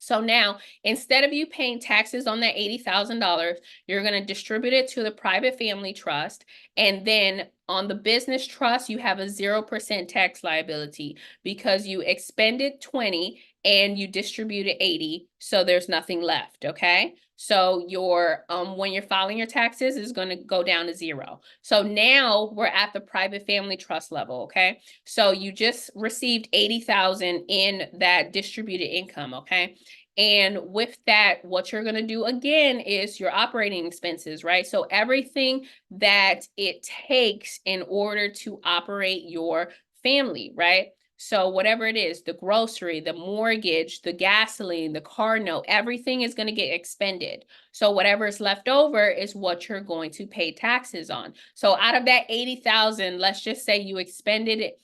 So now, instead of you paying taxes on that $80,000, you're going to distribute it to the private family trust. And then on the business trust, you have a 0% tax liability because you expended 20 and you distributed 80. So there's nothing left. Okay. So your when you're filing your taxes is going to go down to 0. So now we're at the private family trust level. Okay. So you just received 80,000 in that distributed income. Okay. And with that, what you're going to do again is your operating expenses, right? So everything that it takes in order to operate your family, right? So whatever it is, the grocery, the mortgage, the gasoline, the car note, everything is going to get expended. So whatever is left over is what you're going to pay taxes on. So out of that 80,000, let's just say you expended it,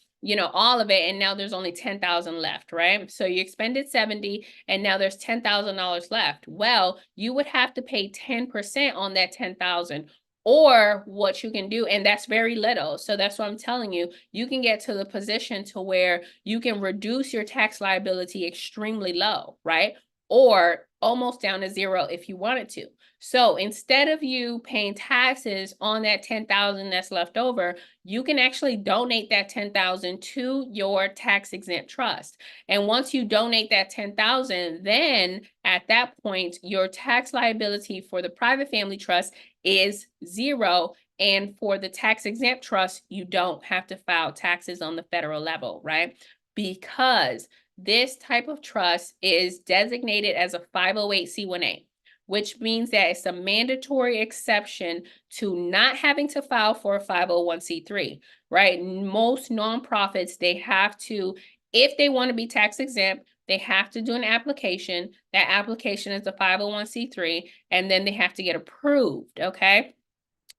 all of it, and now there's only 10,000 left, right? So you expended 70 and now there's $10,000 left. Well, you would have to pay 10% on that 10,000. Or what you can do, and that's very little. So that's what I'm telling you. You can get to the position to where you can reduce your tax liability extremely low, right? Or almost down to 0 if you wanted to. So instead of you paying taxes on that 10,000 that's left over, you can actually donate that 10,000 to your tax exempt trust. And once you donate that 10,000, then at that point, your tax liability for the private family trust is 0. And for the tax exempt trust, you don't have to file taxes on the federal level, right? Because this type of trust is designated as a 508c1a, which means that it's a mandatory exception to not having to file for a 501c3, right? Most nonprofits, they have to, if they want to be tax exempt, they have to do an application. That application is a 501c3, and then they have to get approved, okay?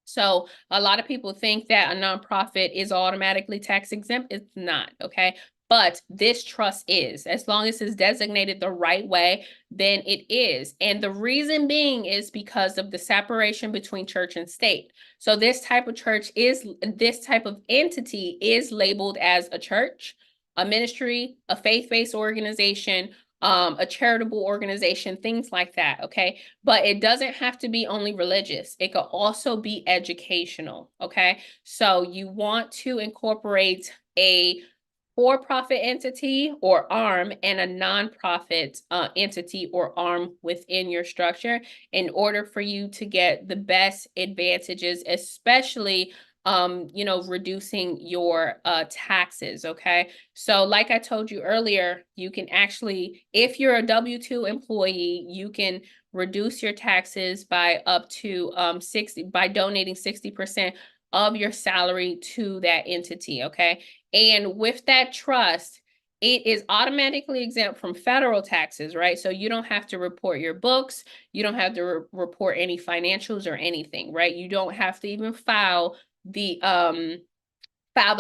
So a lot of people think that a nonprofit is automatically tax exempt. It's not, okay? But this trust is. As long as it's designated the right way, then it is. And the reason being is because of the separation between church and state. So this type of entity is labeled as a church, a ministry, a faith-based organization, a charitable organization, things like that, okay? But it doesn't have to be only religious. It could also be educational, okay? So you want to incorporate a for-profit entity or arm and a nonprofit entity or arm within your structure in order for you to get the best advantages, especially reducing your taxes, okay? So like I told you earlier, you can actually, if you're a W-2 employee, you can reduce your taxes by up to 60 by donating 60% of your salary to that entity, okay? And with that trust, it is automatically exempt from federal taxes, right? So you don't have to report your books, you don't have to report any financials or anything, right? You don't have to even file the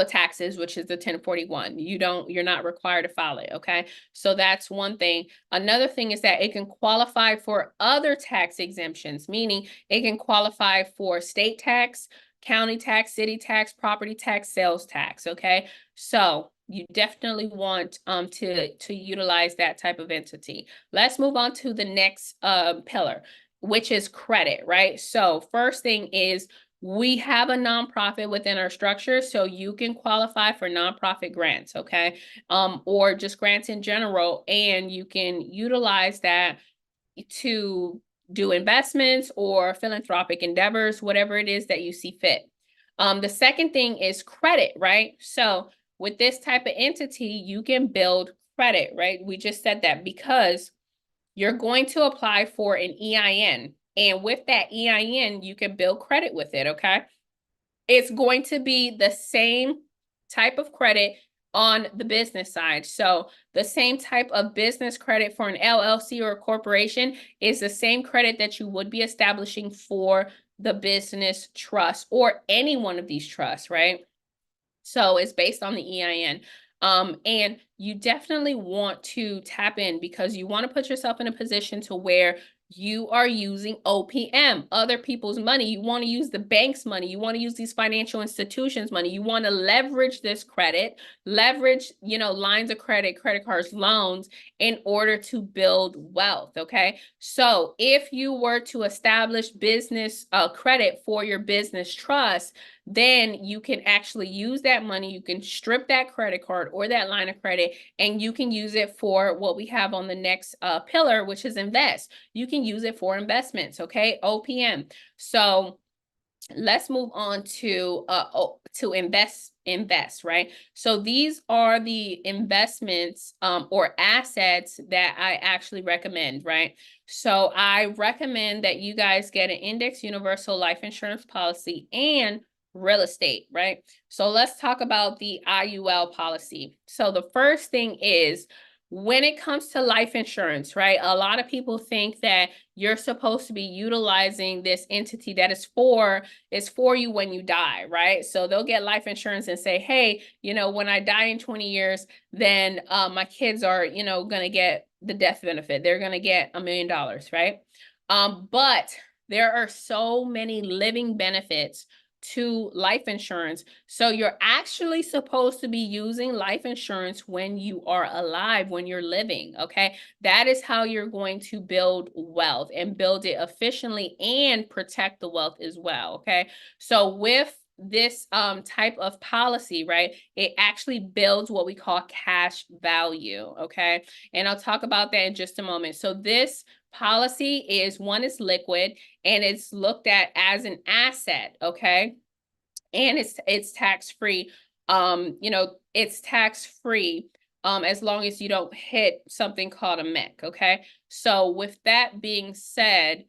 taxes, which is the 1041. You're not required to file it, okay? So that's one thing. Another thing is that it can qualify for other tax exemptions, meaning it can qualify for state tax, county tax, city tax, property tax, sales tax, okay? So you definitely want to utilize that type of entity. Let's move on to the next pillar, which is credit, right? So first thing is we have a nonprofit within our structure, so you can qualify for nonprofit grants, okay? Or just grants in general, and you can utilize that to do investments or philanthropic endeavors, whatever it is that you see fit. The second thing is credit, right? So with this type of entity, you can build credit, right? We just said that because you're going to apply for an EIN. And with that EIN, you can build credit with it, okay? It's going to be the same type of credit on the business side. So the same type of business credit for an LLC or a corporation is the same credit that you would be establishing for the business trust or any one of these trusts, right? So it's based on the EIN. And you definitely want to tap in because you want to put yourself in a position to where you are using OPM, other people's money. You want to use the bank's money. You want to use these financial institutions' money. You want to leverage this credit, leverage, lines of credit, credit cards, loans in order to build wealth. Okay. So if you were to establish business credit for your business trust, then you can actually use that money. You can strip that credit card or that line of credit, and you can use it for what we have on the next pillar, which is invest. You can use it for investments, okay? OPM. So let's move on to invest, right? So these are the investments or assets that I actually recommend, right? So I recommend that you guys get an index universal life insurance policy and real estate, right? So let's talk about the IUL policy. So the first thing is, when it comes to life insurance, right? A lot of people think that you're supposed to be utilizing this entity that is for you when you die, right? So they'll get life insurance and say, hey, when I die in 20 years, then my kids are, going to get the death benefit. They're going to get $1 million, right? But there are so many living benefits to life insurance. So you're actually supposed to be using life insurance when you are alive, when you're living, okay? That is how you're going to build wealth and build it efficiently and protect the wealth as well, okay? So with this type of policy, right, it actually builds what we call cash value, okay? And I'll talk about that in just a moment. So this policy is liquid, and it's looked at as an asset, okay? And it's tax-free. It's tax-free as long as you don't hit something called a MEC, okay? So with that being said,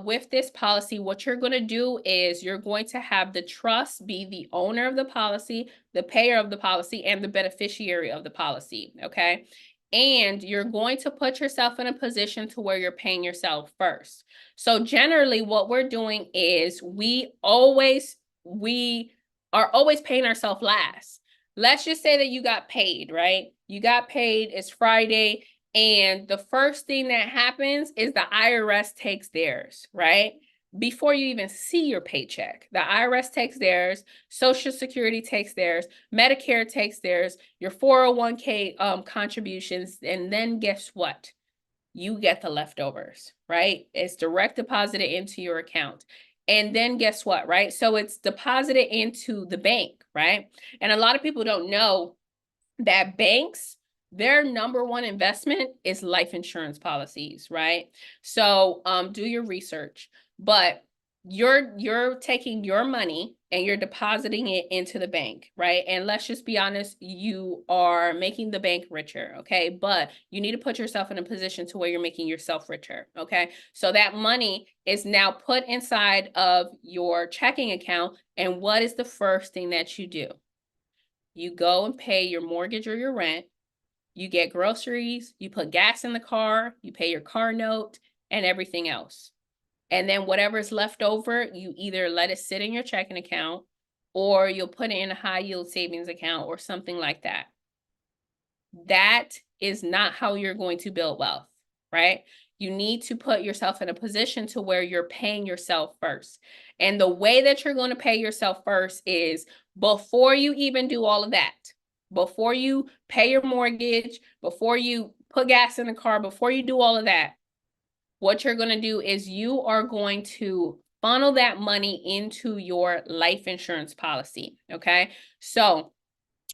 with this policy, what you're going to do is you're going to have the trust be the owner of the policy, the payer of the policy, and the beneficiary of the policy, okay? And you're going to put yourself in a position to where you're paying yourself first. So generally what we're doing is we are always paying ourselves last. Let's just say that you got paid, right? You got paid, it's Friday, and the first thing that happens is the IRS takes theirs, right? Before you even see your paycheck, the IRS takes theirs, Social Security takes theirs, Medicare takes theirs, your 401k contributions, and then guess what? You get the leftovers, right? It's direct deposited into your account. And then guess what, right? So it's deposited into the bank, right? And a lot of people don't know that banks, their number one investment is life insurance policies, right? So do your research, but you're taking your money and you're depositing it into the bank, right? And let's just be honest, you are making the bank richer, okay? But you need to put yourself in a position to where you're making yourself richer, okay? So that money is now put inside of your checking account, and what is the first thing that you do? You go and pay your mortgage or your rent, you get groceries, you put gas in the car, you pay your car note, and everything else. And then whatever's left over, you either let it sit in your checking account, or you'll put it in a high yield savings account or something like that. That is not how you're going to build wealth, right? You need to put yourself in a position to where you're paying yourself first. And the way that you're going to pay yourself first is before you even do all of that, before you pay your mortgage, before you put gas in the car, before you do all of that, what you're going to do is you are going to funnel that money into your life insurance policy, okay? So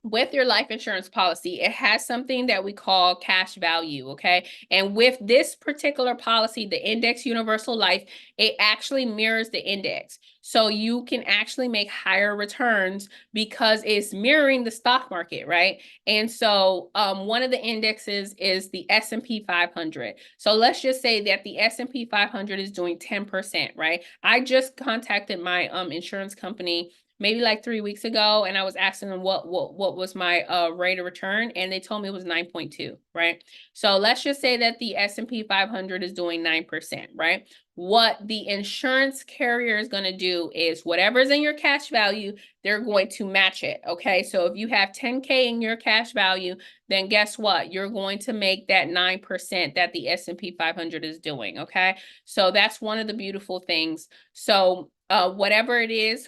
with your life insurance policy, it has something that we call cash value, okay? And with this particular policy, the Index Universal Life, it actually mirrors the index. So you can actually make higher returns because it's mirroring the stock market, right? And so one of the indexes is the S&P 500. So let's just say that the S&P 500 is doing 10%, right? I just contacted my insurance company maybe like 3 weeks ago, and I was asking them what was my rate of return, and they told me it was 9.2, right? So let's just say that the S&P 500 is doing 9%, right? What the insurance carrier is going to do is whatever's in your cash value, they're going to match it, okay? So if you have 10K in your cash value, then guess what? You're going to make that 9% that the S&P 500 is doing, okay? So that's one of the beautiful things. So whatever it is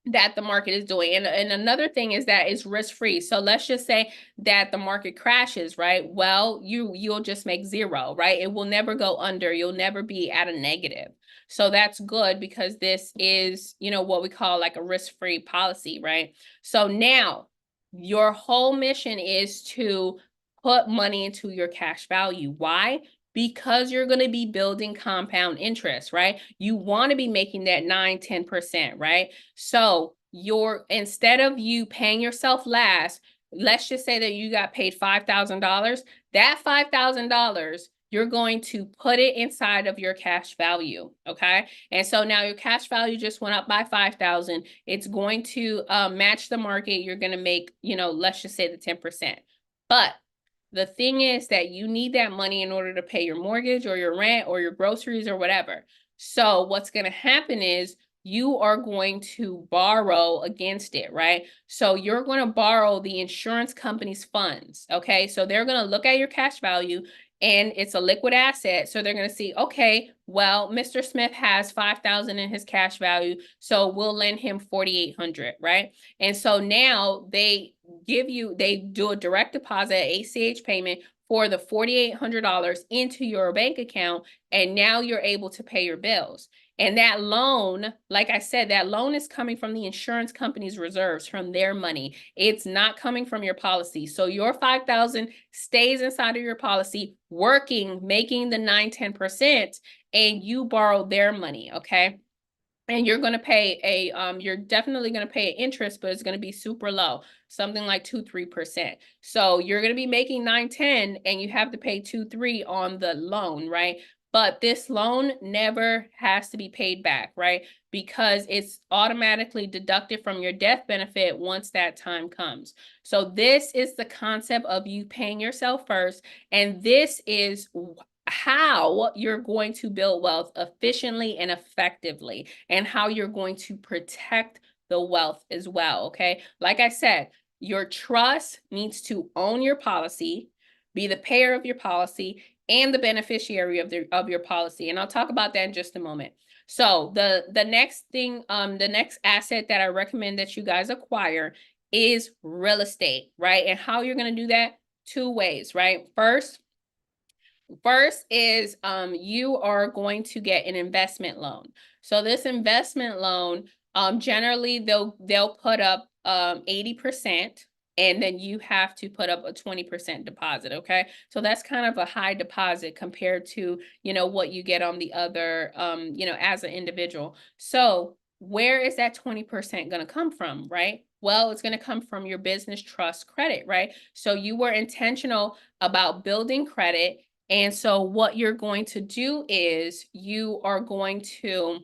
that the market is doing. And another thing is that it's risk-free. So let's just say that the market crashes, right? Well, you'll just make zero, right? It will never go under. You'll never be at a negative. So that's good because this is, you know, what we call like a risk-free policy, right? So now your whole mission is to put money into your cash value. Why? Because you're going to be building compound interest, right? You want to be making that 9-10%, right? So instead of you paying yourself last, let's just say that you got paid $5,000. That $5,000, you're going to put it inside of your cash value, okay? And so now your cash value just went up by 5,000. It's going to match the market. You're going to make, you know, let's just say the 10%. But the thing is that you need that money in order to pay your mortgage or your rent or your groceries or whatever. So what's going to happen is you are going to borrow against it, right? So you're going to borrow the insurance company's funds, okay? So they're going to look at your cash value and it's a liquid asset. So they're going to see, okay, well, Mr. Smith has 5,000 in his cash value, so we'll lend him 4,800, right? And so now they do a direct deposit, ACH payment for the $4,800 into your bank account, and now you're able to pay your bills. And that loan, like I said, that loan is coming from the insurance company's reserves, from their money. It's not coming from your policy. So your 5,000 stays inside of your policy, working, making the 9-10%, and you borrow their money, okay? And you're going to pay you're definitely going to pay interest, but it's going to be super low, something like 2-3%. So you're going to be making 9-10 and you have to pay 2-3 on the loan, right? But this loan never has to be paid back, right? Because it's automatically deducted from your death benefit once that time comes. So this is the concept of you paying yourself first. And this is how you're going to build wealth efficiently and effectively, and how you're going to protect the wealth as well, okay? Like I said, your trust needs to own your policy, be the payer of your policy, and the beneficiary of your policy. And I'll talk about that in just a moment. So the next thing, the next asset that I recommend that you guys acquire is real estate, right? And how you're going to do that, two ways, right? First is you are going to get an investment loan. So this investment loan, generally they'll put up 80%, and then you have to put up a 20% deposit, okay? So that's kind of a high deposit compared to, you know, what you get on the other, you know, as an individual. So where is that 20% going to come from, right? Well, it's going to come from your business trust credit, right? So you were intentional about building credit. And so what you're going to do is you are going to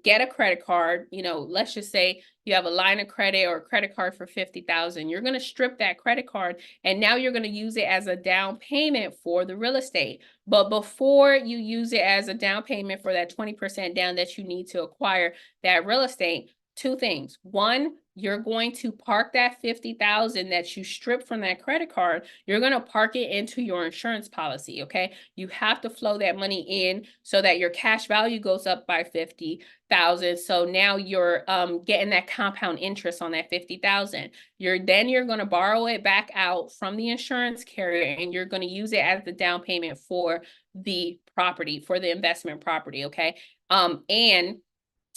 get a credit card. You know, let's just say you have a line of credit or a credit card for 50,000. You're going to strip that credit card, and now you're going to use it as a down payment for the real estate. But before you use it as a down payment for that 20% down that you need to acquire that real estate, two things. One, you're going to park that 50,000 that you stripped from that credit card. You're going to park it into your insurance policy, okay? You have to flow that money in so that your cash value goes up by 50,000. So now you're getting that compound interest on that 50,000. You're going to borrow it back out from the insurance carrier, and you're going to use it as the down payment for the property, for the investment property, okay? And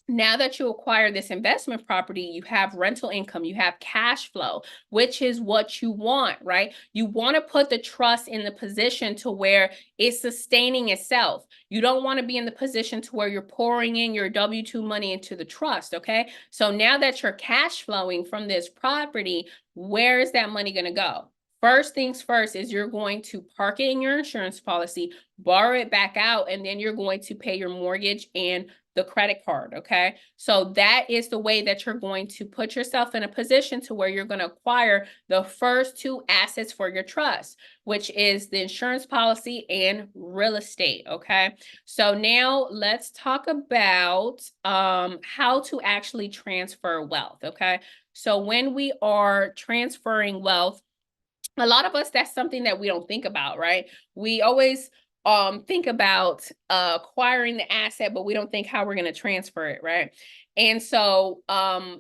now that you acquire this investment property, you have rental income, you have cash flow, which is what you want, right? You want to put the trust in the position to where it's sustaining itself. You don't want to be in the position to where you're pouring in your W-2 money into the trust, okay? So now that you're cash flowing from this property, where is that money going to go? First things first is you're going to park it in your insurance policy, borrow it back out, and then you're going to pay your mortgage and the credit card, okay? So that is the way that you're going to put yourself in a position to where you're going to acquire the first two assets for your trust, which is the insurance policy and real estate, okay? So now let's talk about how to actually transfer wealth, okay? So when we are transferring wealth, a lot of us, that's something that we don't think about, right? We always think about acquiring the asset, but we don't think how we're going to transfer it, right? And so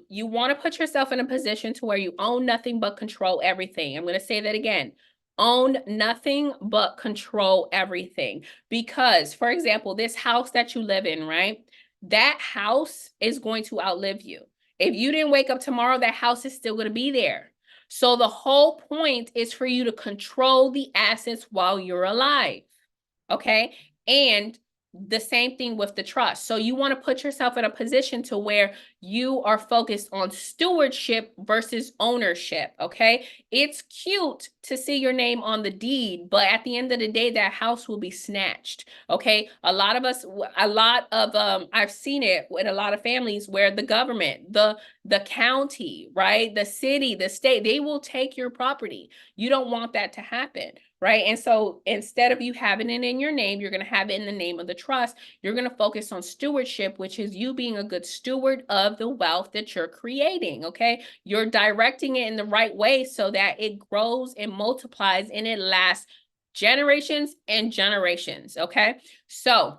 you want to put yourself in a position to where you own nothing but control everything. I'm going to say that again. Own nothing but control everything. Because, for example, this house that you live in, right? That house is going to outlive you. If you didn't wake up tomorrow, that house is still going to be there. So the whole point is for you to control the assets while you're alive, okay? And the same thing with the trust. So you want to put yourself in a position to where you are focused on stewardship versus ownership, okay? It's cute to see your name on the deed, but at the end of the day, that house will be snatched, okay? A lot of I've seen it in a lot of families where the government, the county, right? The city, the state, they will take your property. You don't want that to happen, right? And so instead of you having it in your name, you're going to have it in the name of the trust. You're going to focus on stewardship, which is you being a good steward of the wealth that you're creating, okay? You're directing it in the right way so that it grows and multiplies and it lasts generations and generations, okay? So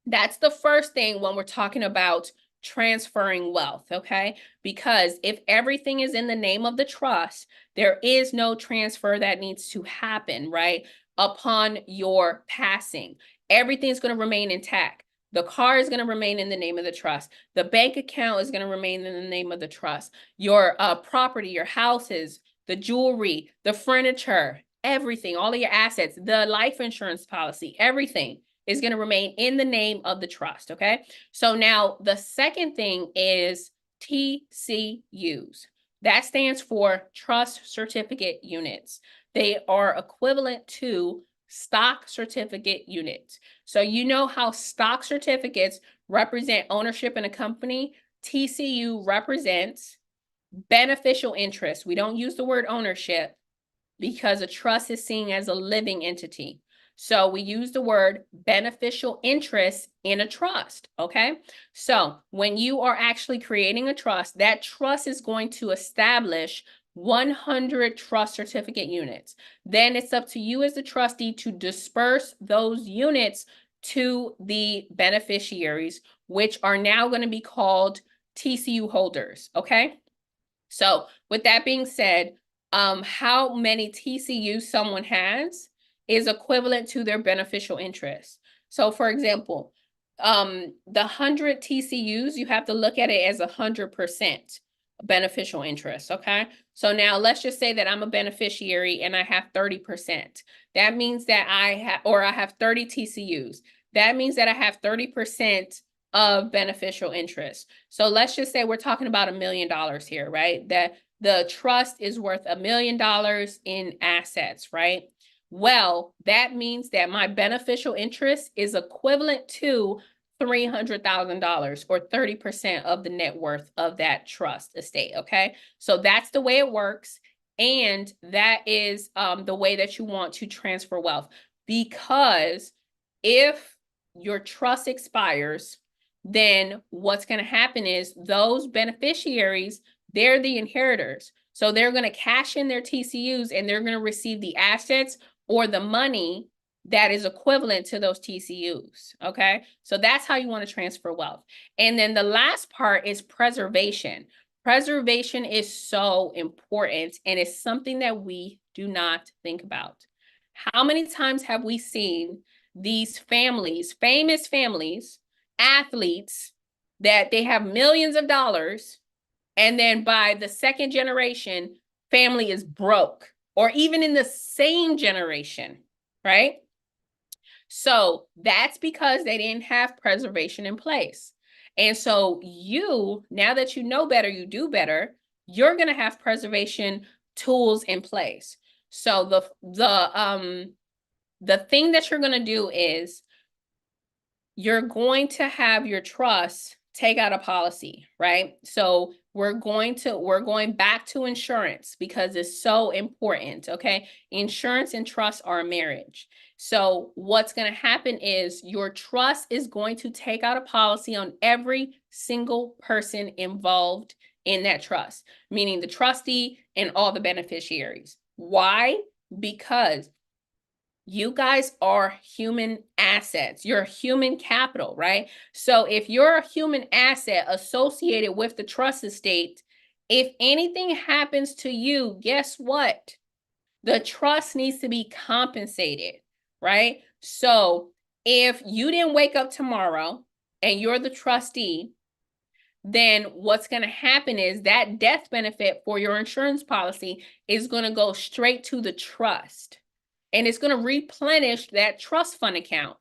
that's the first thing when we're talking about transferring wealth, okay? Because if everything is in the name of the trust, there is no transfer that needs to happen, right? Upon your passing, everything's going to remain intact. The car is going to remain in the name of the trust. The bank account is going to remain in the name of the trust. Your property, your houses, the jewelry, the furniture, everything, all of your assets, the life insurance policy, everything is going to remain in the name of the trust, okay? So now the second thing is TCUs. That stands for Trust Certificate Units. They are equivalent to stock certificate units. So you know how stock certificates represent ownership in a company? TCU represents beneficial interest. We don't use the word ownership because a trust is seen as a living entity. So we use the word beneficial interest in a trust, okay? So when you are actually creating a trust, that trust is going to establish 100 trust certificate units. Then it's up to you as the trustee to disperse those units to the beneficiaries, which are now going to be called TCU holders, okay? So with that being said, how many TCUs someone has is equivalent to their beneficial interest. So for example, the 100 TCUs, you have to look at it as 100% beneficial interest, okay? So now let's just say that I'm a beneficiary and I have 30%. That means that I have 30 TCUs. That means that I have 30% of beneficial interest. So let's just say we're talking about $1 million here, right? That the trust is worth $1 million in assets, right? Well, that means that my beneficial interest is equivalent to $300,000 or 30% of the net worth of that trust estate, okay? So that's the way it works. And that is the way that you want to transfer wealth. Because if your trust expires, then what's going to happen is those beneficiaries, they're the inheritors. So they're going to cash in their TCUs and they're going to receive the assets or the money that is equivalent to those TCUs, okay? So that's how you want to transfer wealth. And then the last part is preservation. Preservation is so important and it's something that we do not think about. How many times have we seen these families, famous families, athletes, that they have millions of dollars, and then by the second generation, family is broke, or even in the same generation, right? So that's because they didn't have preservation in place. And so now that you know better, you do better, you're going to have preservation tools in place. So the thing that you're going to do is you're going to have your trust take out a policy, right? So we're going back to insurance because it's so important, okay? Insurance and trust are a marriage. So what's going to happen is your trust is going to take out a policy on every single person involved in that trust, meaning the trustee and all the beneficiaries. Why? Because you guys are human assets. You're human capital, right? So if you're a human asset associated with the trust estate, if anything happens to you, guess what? The trust needs to be compensated, right? So if you didn't wake up tomorrow and you're the trustee, then what's going to happen is that death benefit for your insurance policy is going to go straight to the trust. And it's going to replenish that trust fund account.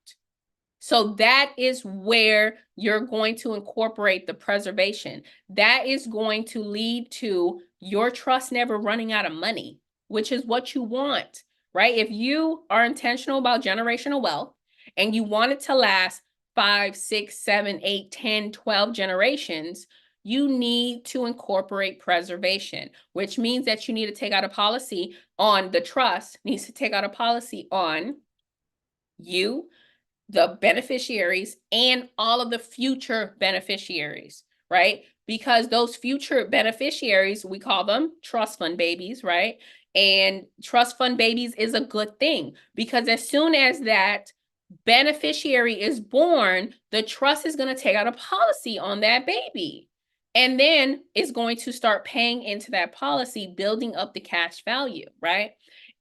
So that is where you're going to incorporate the preservation. That is going to lead to your trust never running out of money, which is what you want, right? If you are intentional about generational wealth and you want it to last 5, 6, 7, 8, 10, 12 generations, you need to incorporate preservation, which means that you need to take out a policy on the trust, needs to take out a policy on you, the beneficiaries, and all of the future beneficiaries, right? Because those future beneficiaries, we call them trust fund babies, right? And trust fund babies is a good thing because as soon as that beneficiary is born, the trust is going to take out a policy on that baby. And then it's going to start paying into that policy, building up the cash value, right?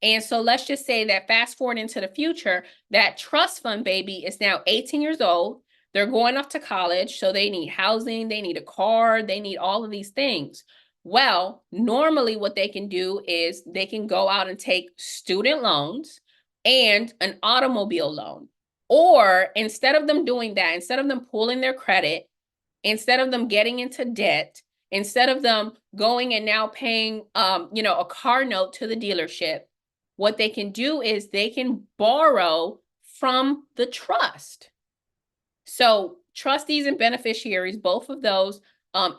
And so let's just say that fast forward into the future, that trust fund baby is now 18 years old. They're going off to college, so they need housing, they need a car, they need all of these things. Well, normally what they can do is they can go out and take student loans and an automobile loan. Or instead of them doing that, instead of them pulling their credit, instead of them getting into debt, instead of them going and now paying a car note to the dealership, what they can do is they can borrow from the trust. So trustees and beneficiaries, both of those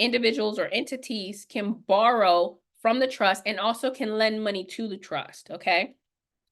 individuals or entities can borrow from the trust and also can lend money to the trust, okay?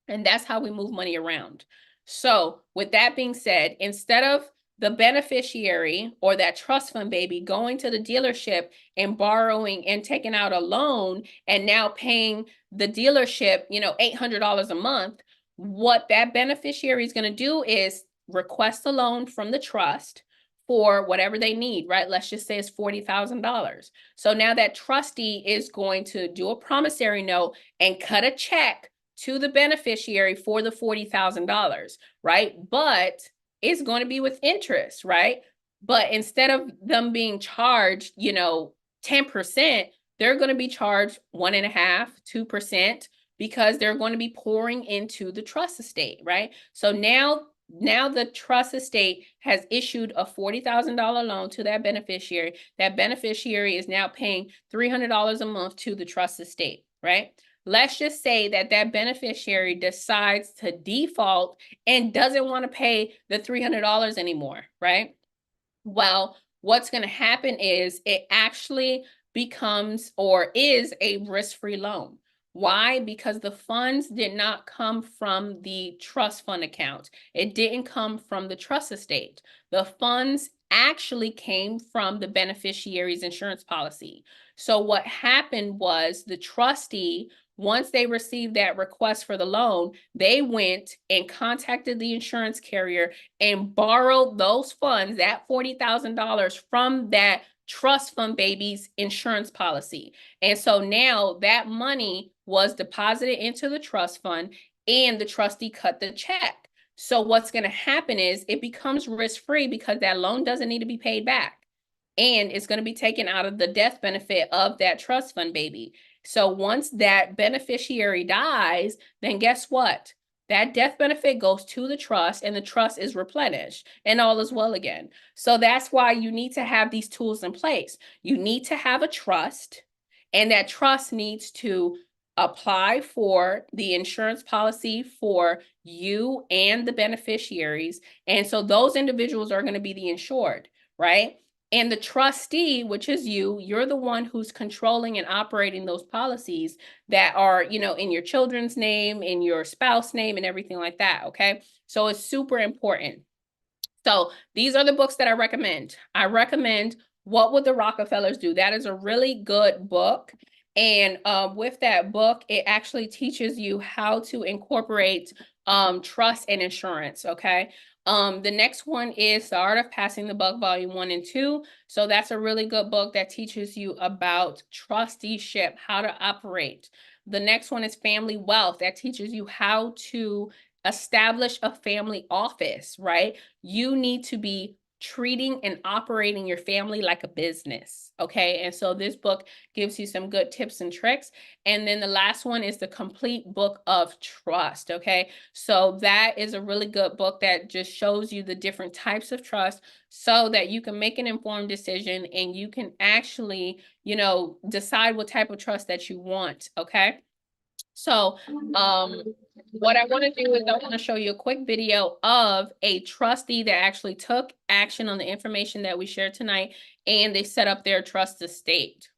And that's how we move money around. So with that being said, instead of the beneficiary or that trust fund baby going to the dealership and borrowing and taking out a loan and now paying the dealership, $800 a month, what that beneficiary is going to do is request a loan from the trust for whatever they need, right? Let's just say it's $40,000. So now that trustee is going to do a promissory note and cut a check to the beneficiary for the $40,000, right? But it's going to be with interest, right? But instead of them being charged, 10%, they're going to be charged 1.5%, 2%, because they're going to be pouring into the trust estate, right? So now the trust estate has issued a $40,000 loan to that beneficiary. That beneficiary is now paying $300 a month to the trust estate, right? Let's just say that that beneficiary decides to default and doesn't want to pay the $300 anymore, right? Well, what's going to happen is it actually becomes or is a risk-free loan. Why? Because the funds did not come from the trust fund account. It didn't come from the trust estate. The funds actually came from the beneficiary's insurance policy. So what happened was the trustee, once they received that request for the loan, they went and contacted the insurance carrier and borrowed those funds, that $40,000 from that trust fund baby's insurance policy. And so now that money was deposited into the trust fund and the trustee cut the check. So what's going to happen is it becomes risk-free because that loan doesn't need to be paid back. And it's going to be taken out of the death benefit of that trust fund baby. So once that beneficiary dies, then guess what? That death benefit goes to the trust and the trust is replenished and all is well again. So that's why you need to have these tools in place. You need to have a trust, and that trust needs to apply for the insurance policy for you and the beneficiaries. And so those individuals are going to be the insured, right? And the trustee, which is you're the one who's controlling and operating those policies that are, in your children's name, in your spouse name, and everything like that. Okay. So it's super important. So these are the books that I recommend. I recommend What Would the Rockefellers Do? That is a really good book. And with that book, it actually teaches you how to incorporate trust and insurance, okay? The next one is The Art of Passing the Buck, Volume 1 and 2. So that's a really good book that teaches you about trusteeship, how to operate. The next one is Family Wealth. That teaches you how to establish a family office, right? You need to be treating and operating your family like a business, okay? And so this book gives you some good tips and tricks. And then the last one is The Complete Book of Trust, okay? So that is a really good book that just shows you the different types of trust so that you can make an informed decision and you can actually, decide what type of trust that you want, okay? So what I want to do is I want to show you a quick video of a trustee that actually took action on the information that we shared tonight, and they set up their trust estate.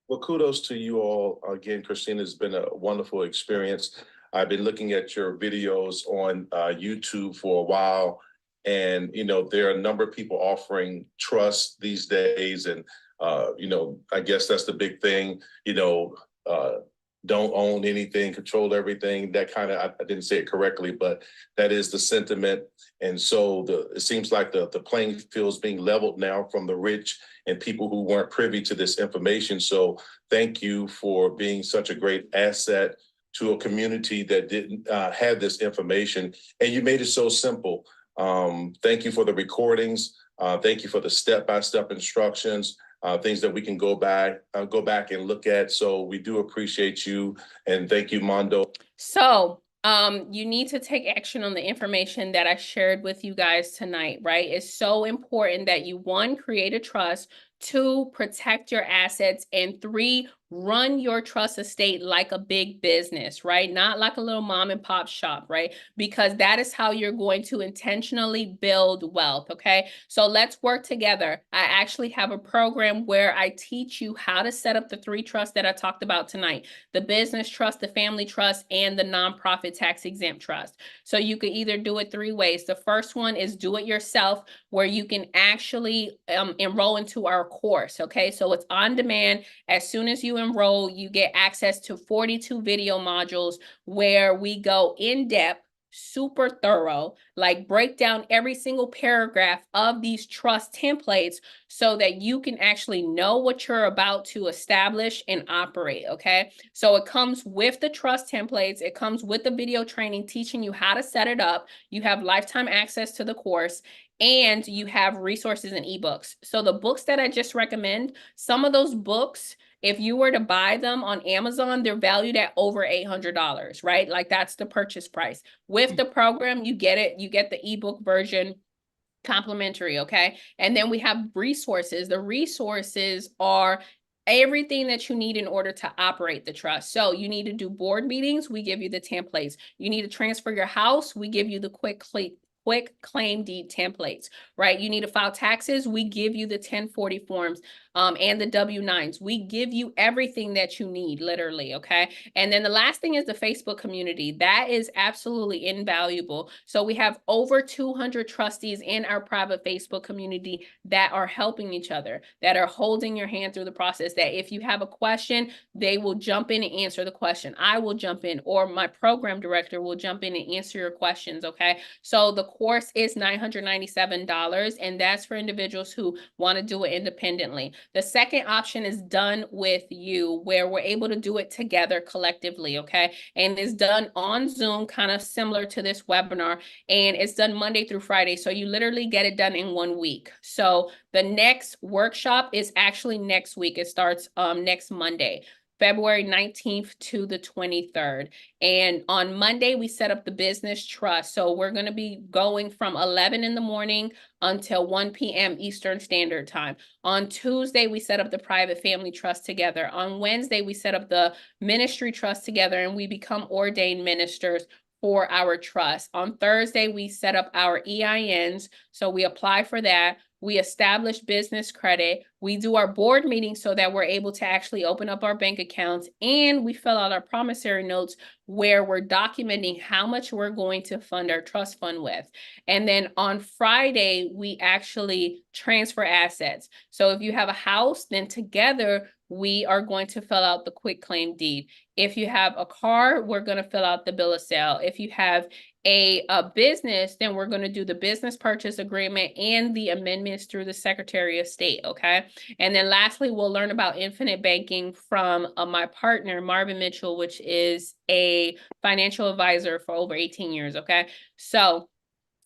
Well, kudos to you all. Again, Christina, it's been a wonderful experience. I've been looking at your videos on YouTube for a while, and there are a number of people offering trust these days, and I guess that's the big thing. Don't own anything, control everything. That kind of, I didn't say it correctly, but that is the sentiment. And so it seems like the playing field is being leveled now from the rich and people who weren't privy to this information. So thank you for being such a great asset to a community that didn't have this information. And you made it so simple. Thank you for the recordings. Thank you for the step-by-step instructions. Things that we can go back and look at. So we do appreciate you, and thank you, Mondo. So you need to take action on the information that I shared with you guys tonight, right? It's so important that you, 1, create a trust, 2, protect your assets, and 3, run your trust estate like a big business, right? Not like a little mom and pop shop, right? Because that is how you're going to intentionally build wealth, okay? So let's work together. I actually have a program where I teach you how to set up the 3 trusts that I talked about tonight: the business trust, the family trust, and the nonprofit tax exempt trust. So you could either do it 3 ways. The first one is do it yourself, where you can actually enroll into our course, okay? So it's on demand. As soon as you enroll, you get access to 42 video modules where we go in depth, super thorough, like break down every single paragraph of these trust templates so that you can actually know what you're about to establish and operate, okay? So it comes with the trust templates. It comes with the video training teaching you how to set it up. You have lifetime access to the course, and you have resources and ebooks. So the books that I just recommend, some of those books, if you were to buy them on Amazon, they're valued at over $800, right? Like that's the purchase price. With the program, you get it. You get the ebook version complimentary, okay? And then we have resources. The resources are everything that you need in order to operate the trust. So you need to do board meetings, we give you the templates. You need to transfer your house, we give you the quick claim deed templates, right? You need to file taxes, we give you the 1040 forms and the W-9s. We give you everything that you need, literally, okay? And then the last thing is the Facebook community. That is absolutely invaluable. So we have over 200 trustees in our private Facebook community that are helping each other, that are holding your hand through the process, that if you have a question, they will jump in and answer the question. I will jump in, or my program director will jump in and answer your questions, okay? So the course is $997, and that's for individuals who want to do it independently. The second option is Done With You, where we're able to do it together collectively, okay? And it's done on Zoom, kind of similar to this webinar, and it's done Monday through Friday. So you literally get it done in 1 week. So the next workshop is actually next week. It starts next Monday. February 19th to the 23rd. And on Monday, we set up the business trust. So we're going to be going from 11 in the morning until 1 p.m. Eastern Standard Time. On Tuesday, we set up the private family trust together. On Wednesday, we set up the ministry trust together, and we become ordained ministers for our trust. On Thursday, we set up our EINs. So we apply for that. We establish business credit. We do our board meetings so that we're able to actually open up our bank accounts, and we fill out our promissory notes where we're documenting how much we're going to fund our trust fund with. And then on Friday, we actually transfer assets. So if you have a house, then together we are going to fill out the quitclaim deed. If you have a car, we're going to fill out the bill of sale. If you have a business, then we're going to do the business purchase agreement and the amendments through the Secretary of State, okay? And then lastly, we'll learn about infinite banking from my partner, Marvin Mitchell, which is a financial advisor for over 18 years, okay? So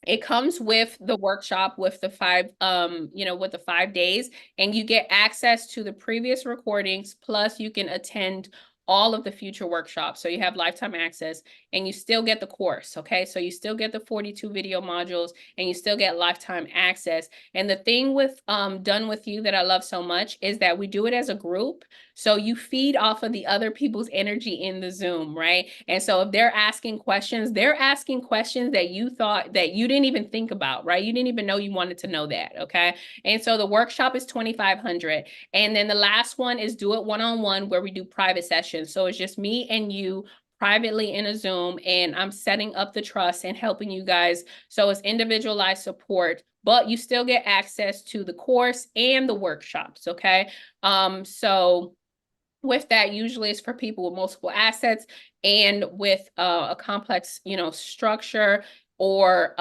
it comes with the workshop with the with the 5 days, and you get access to the previous recordings, plus you can attend all of the future workshops. So you have lifetime access, and you still get the course, okay? So you still get the 42 video modules, and you still get lifetime access. And the thing with Done With You that I love so much is that we do it as a group. So you feed off of the other people's energy in the Zoom, right? And so if they're asking questions that you thought that you didn't even think about, right? You didn't even know you wanted to know that, okay? And so the workshop is $2,500. And then the last one is Do It One-on-One, where we do private sessions. So it's just me and you privately in a Zoom, and I'm setting up the trust and helping you guys. So it's individualized support, but you still get access to the course and the workshops, okay? So with that, usually it's for people with multiple assets and with a complex, structure, or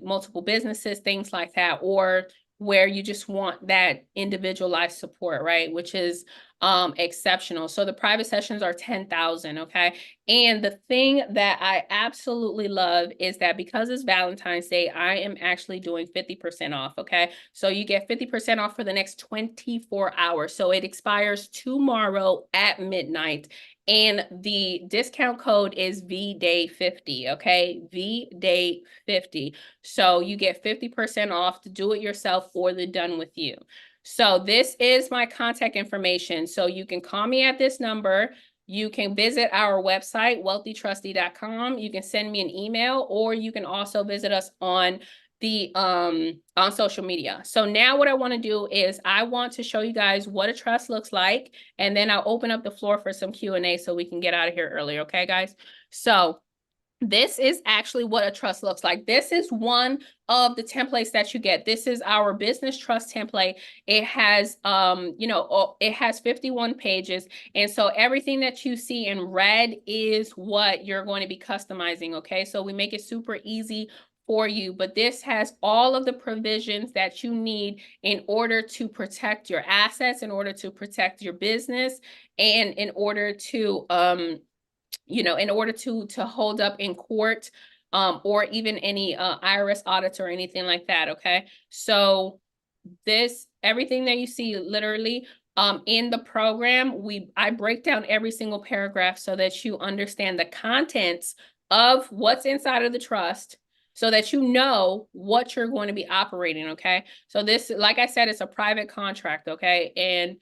multiple businesses, things like that, or where you just want that individualized support, right? Which is exceptional. So the private sessions are 10,000, okay? And the thing that I absolutely love is that because it's Valentine's Day, I am actually doing 50% off, okay? So you get 50% off for the next 24 hours. So it expires tomorrow at midnight. And the discount code is VDAY50, okay? VDAY50. So you get 50% off to do it yourself or the Done With You. So this is my contact information. So you can call me at this number. You can visit our website, wealthytrustee.com. You can send me an email, or you can also visit us on social media. So now what I want to do is I want to show you guys what a trust looks like, and then I'll open up the floor for some Q&A so we can get out of here early. Okay, guys? So this is actually what a trust looks like. This is one of the templates that you get. This is our business trust template. It has, it has 51 pages. And so everything that you see in red is what you're going to be customizing, okay? So we make it super easy for you, but this has all of the provisions that you need in order to protect your assets, in order to protect your business, and in order to, to hold up in court, or even any IRS audits or anything like that, okay? So everything that you see literally in the program, I break down every single paragraph so that you understand the contents of what's inside of the trust, so that you know what you're going to be operating, okay? So this, like I said, it's a private contract, okay? And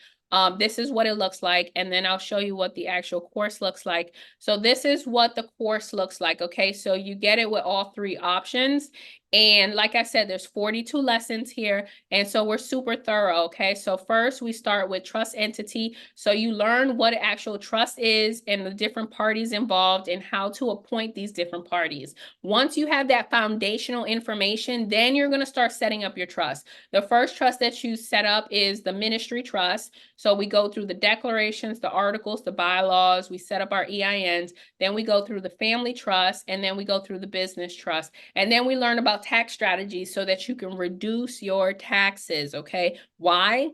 this is what it looks like, and then I'll show you what the actual course looks like. So this is what the course looks like, okay? So you get it with all 3 options. And like I said, there's 42 lessons here, and so we're super thorough, okay? So first we start with trust entity. So you learn what an actual trust is and the different parties involved and how to appoint these different parties. Once you have that foundational information, then you're going to start setting up your trust. The first trust that you set up is the ministry trust. So we go through the declarations, the articles, the bylaws, we set up our EINs, then we go through the family trust, and then we go through the business trust. And then we learn about tax strategies so that you can reduce your taxes, okay? Why?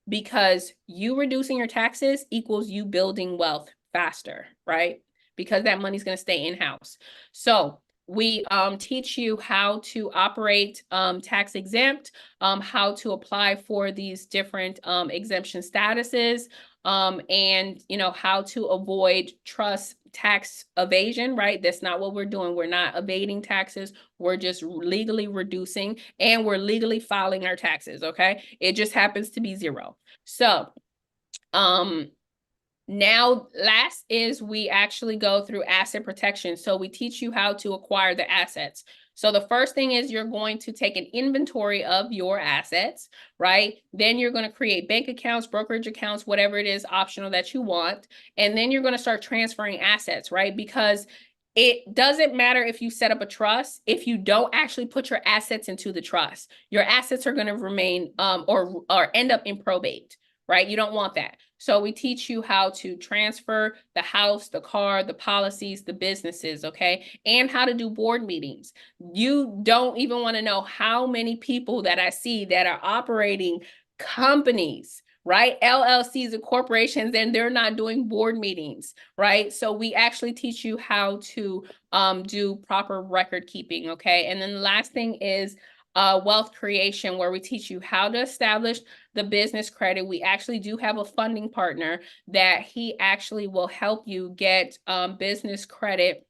Because you reducing your taxes equals you building wealth faster, right? Because that money's going to stay in-house. So we teach you how to operate tax exempt, how to apply for these different exemption statuses, and how to avoid trust tax evasion, right? That's not what we're doing. We're not evading taxes. We're just legally reducing, and we're legally filing our taxes, okay? It just happens to be zero. So, now, last is we actually go through asset protection. So we teach you how to acquire the assets. So the first thing is you're going to take an inventory of your assets, right? Then you're going to create bank accounts, brokerage accounts, whatever it is optional that you want. And then you're going to start transferring assets, right? Because it doesn't matter if you set up a trust, if you don't actually put your assets into the trust, your assets are going to remain or end up in probate, right? You don't want that. So we teach you how to transfer the house, the car, the policies, the businesses, okay? And how to do board meetings. You don't even want to know how many people that I see that are operating companies, right? LLCs and corporations, and they're not doing board meetings, right? So we actually teach you how to do proper record keeping, okay? And then the last thing is wealth creation, where we teach you how to establish the business credit. We actually do have a funding partner that he actually will help you get business credit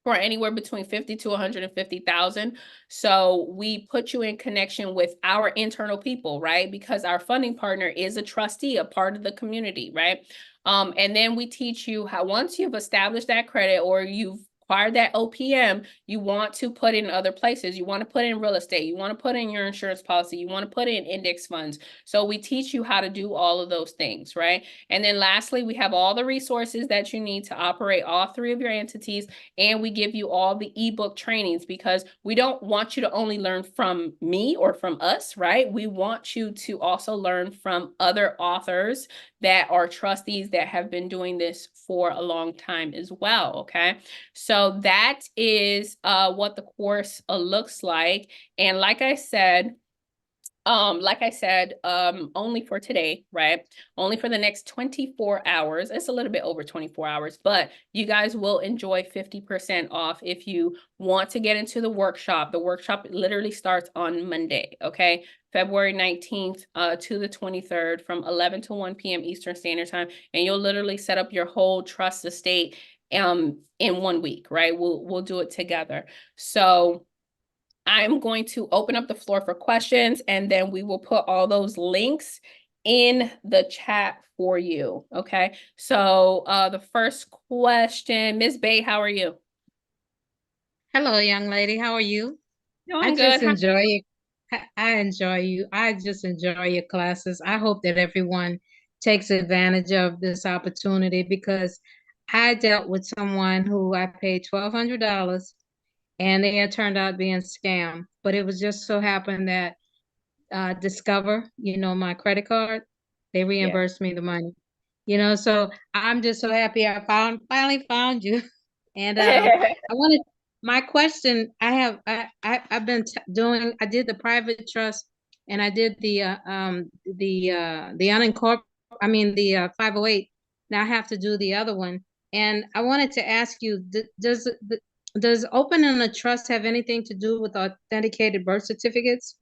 for anywhere between 50 to 150,000. So we put you in connection with our internal people, right? Because our funding partner is a trustee, a part of the community, right? And then we teach you how, once you've established that credit or you've acquired that OPM, you want to put in other places. You want to put in real estate. You want to put in your insurance policy. You want to put in index funds. So we teach you how to do all of those things, right? And then lastly, we have all the resources that you need to operate all three of your entities. And we give you all the ebook trainings because we don't want you to only learn from me or from us, right? We want you to also learn from other authors that are trustees that have been doing this for a long time as well, okay? So that is what the course looks like. And like I said, only for today, right? Only for the next 24 hours. It's a little bit over 24 hours, but you guys will enjoy 50% off if you want to get into the workshop. The workshop literally starts on Monday, okay? February 19th to the 23rd from 11 to 1 p.m. Eastern Standard Time. And you'll literally set up your whole trust estate in 1 week, right? We'll do it together. So I'm going to open up the floor for questions, and then we will put all those links in the chat for you. Okay. So the first question, Ms. Bay, how are you? Hello, young lady. How are you? I Doing just good. enjoy it. I enjoy you. I just enjoy your classes. I hope that everyone takes advantage of this opportunity because I dealt with someone who I paid $1,200 and they had turned out being scammed. But it was just so happened that Discover, my credit card, they Yeah. reimbursed me the money. So I'm just so happy I finally found you. And I wanted my question. I've been doing. I did the private trust, and I did the unincorporated. I mean the 508. Now I have to do the other one, and I wanted to ask you: does opening a trust have anything to do with authenticated birth certificates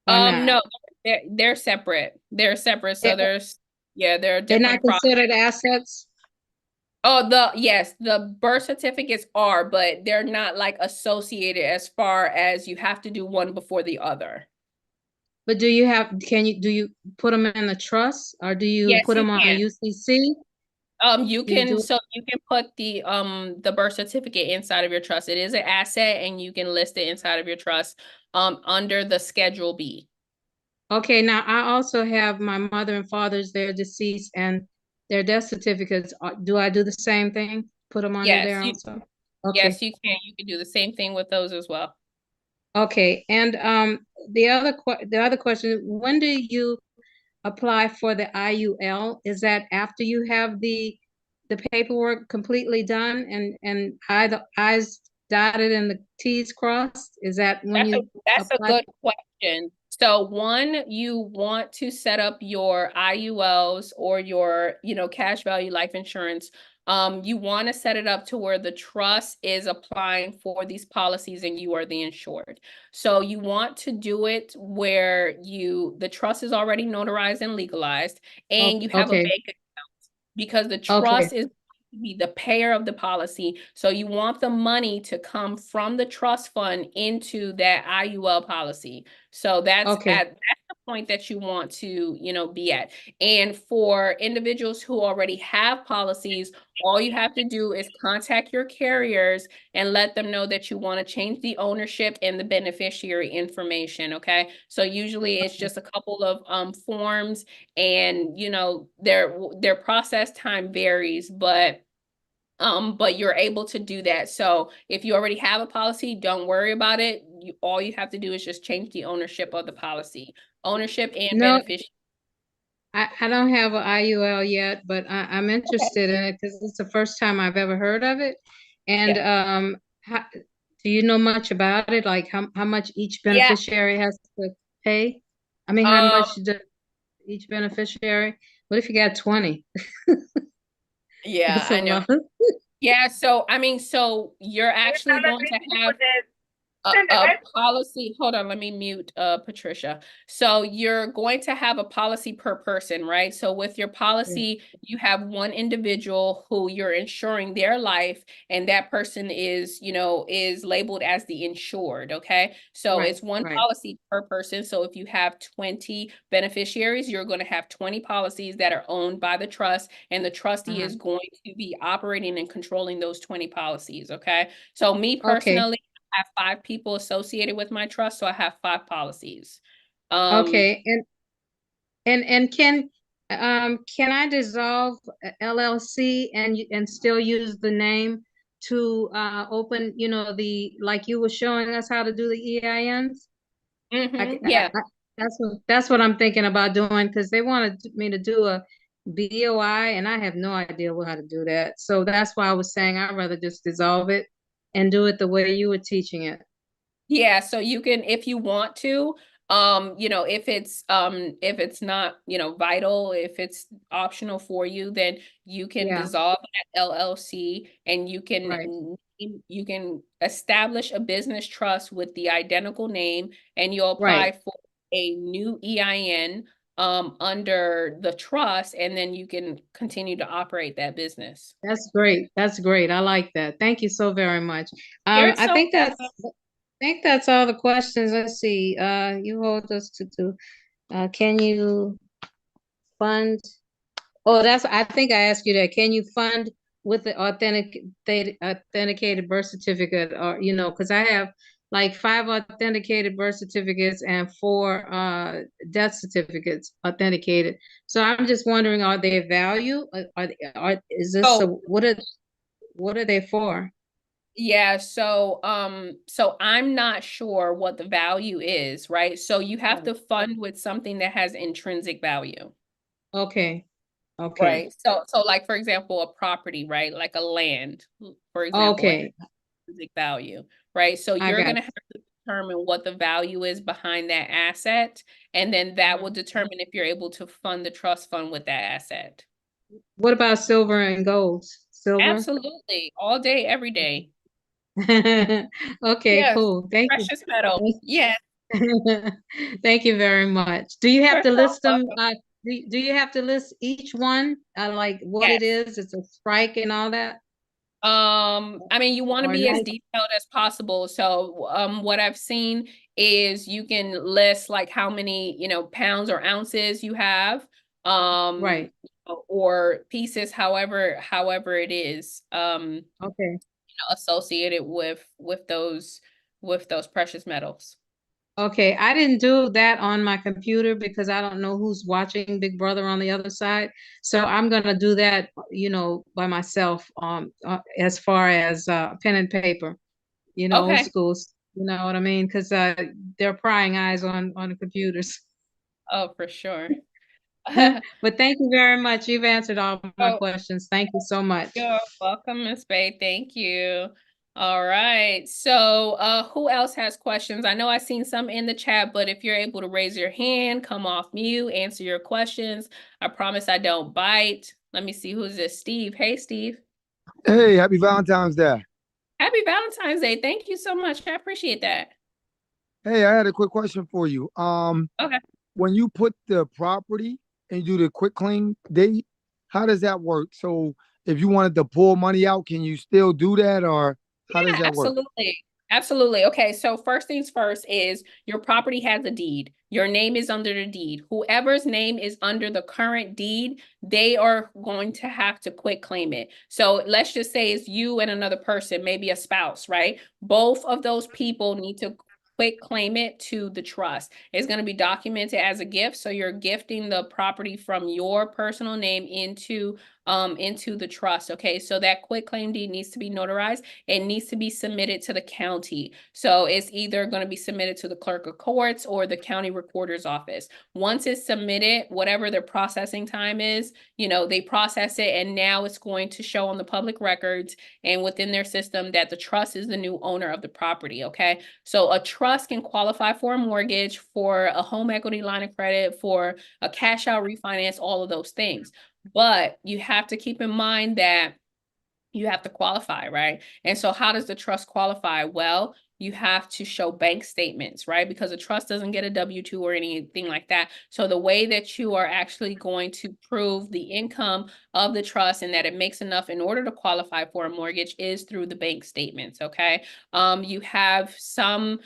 or not? No, they're separate. They're separate. So They- there are They're not different considered assets. Oh, yes, the birth certificates are, but they're not like associated as far as you have to do one before the other. But do you put them in a trust or do you Yes, put you them on a can. UCC? You Do you can do so you can put the birth certificate inside of your trust. It is an asset and you can list it inside of your trust under the Schedule B. Okay, now I also have my mother and father's, they're deceased and their death certificates. Do I do the same thing? Put them under Yes, there you also? Okay. yes, you can. You can do the same thing with those as well. Okay. And the other question, when do you apply for the IUL? Is that after you have the paperwork completely done and the I's dotted and the T's crossed? Is that when you That's a apply? good question. So one, you want to set up your IULs or your, cash value life insurance you want to set it up to where the trust is applying for these policies and you are the insured. So you want to do it where the trust is already notarized and legalized, and you have a Okay, bank account, because the okay, trust is to be the payer of the policy. So you want the money to come from the trust fund into that IUL policy. So okay, that's the point that you want to, be at. And for individuals who already have policies, all you have to do is contact your carriers and let them know that you want to change the ownership and the beneficiary information. Okay. So usually it's just a couple of forms, and their process time varies, but you're able to do that. So if you already have a policy, don't worry about it. All you have to do is just change the ownership of the policy, ownership and no, beneficiary. I don't have an IUL yet, but I'm Okay. interested in it because it's the first time I've ever heard of it. And Yeah. do you know much about it? Like how much each Yeah. beneficiary has to pay? I mean, how Um, much does each beneficiary? What if you got 20? yeah, That's a I know. lot. Yeah, so I mean, so you're actually going to have a policy. Hold on, let me mute Patricia. So you're going to have a policy per person, right? So with your Yeah. policy, you have one individual who you're insuring their life, and that person is labeled as the insured, okay? So Right, it's one right. policy per person. So if you have 20 beneficiaries, you're going to have 20 policies that are owned by the trust, and the trustee Uh-huh. is going to be operating and controlling those 20 policies, okay? So me Okay, personally, have 5 people associated with my trust, so I have 5 policies. Um, okay. And can I dissolve a LLC and still use the name to open, the like you were showing us how to do the EINs? yeah. That's what I'm thinking about doing because they wanted me to do a BOI and I have no idea how to do that. So that's why I was saying I'd rather just dissolve it and do it the way you were teaching it. Yeah, so you can, if you want to, if it's not, vital, if it's optional for you, then you can Yeah, dissolve that LLC, and right. you can establish a business trust with the identical name, and you'll Right. apply for a new EIN under the trust, and then you can continue to operate that business. That's great. That's great. I like that. Thank you so very much. You're I so think that's all the questions. Let's see. You hold us to can you fund? Oh, I think I asked you that. Can you fund with the authenticated birth certificate, or because I have like 5 authenticated birth certificates and 4 death certificates authenticated. So I'm just wondering, are they value? Is this so what are they for? Yeah, so I'm not sure what the value is, right? So you have Right. to fund with something that has intrinsic value, Okay. Okay. right? So like for example, a property, right? Like a land, for example, it has Okay. intrinsic value, right? So I you're got gonna have to determine what the value is behind that asset, and then that will you. determine if you're able to fund the trust fund with that asset. What about silver and gold? Silver? Absolutely, all day, every day. Okay, Yes, cool. Thank you. precious metal. Yes, Thank you very much. Do you have you're to so list them? welcome. Do you have to list each one? Like what it Yes. is? It's a strike and all that? I mean, you want to Or be as not? detailed as possible. So, what I've seen is you can list like how many, pounds or ounces you have, Right. or pieces, however it is, Okay. associated with those precious metals. Okay, I didn't do that on my computer because I don't know who's watching Big Brother on the other side. So I'm gonna do that, by myself, as far as pen and paper, old Okay. schools, you know what I mean? Because they're prying eyes on the computers. Oh, for sure. But thank you very much. You've answered all my So, questions. Thank you so much. you're welcome, Miss Bay. Thank you. All right. So, who else has questions? I know I seen some in the chat, but if you're able to raise your hand, come off mute, answer your questions. I promise I don't bite. Let me see, who's this? Steve. Hey, Steve. Hey, happy Valentine's Day. Happy Valentine's Day. Thank you so much. I appreciate that. Hey, I had a quick question for you. Okay. When you put the property and you do the quick claim date, how does that work? So if you wanted to pull money out, can you still do that, or how does Yeah, that work? absolutely. Absolutely. Okay, so first things first is your property has a deed. Your name is under the deed. Whoever's name is under the current deed, they are going to have to quit claim it. So let's just say it's you and another person, maybe a spouse, right? Both of those people need to quit claim it to the trust. It's going to be documented as a gift. So you're gifting the property from your personal name into the trust. Okay, so that quit claim deed needs to be notarized. It needs to be submitted to the county. So it's either going to be submitted to the clerk of courts or the county recorder's office. Once it's submitted, whatever their processing time is, they process it, and now it's going to show on the public records and within their system that the trust is the new owner of the property. Okay, so a trust can qualify for a mortgage, for a home equity line of credit, for a cash out refinance, all of those things. But you have to keep in mind that you have to qualify, right? And so how does the trust qualify? Well, you have to show bank statements, right? Because a trust doesn't get a W-2 or anything like that. So the way that you are actually going to prove the income of the trust and that it makes enough in order to qualify for a mortgage is through the bank statements, okay? You have some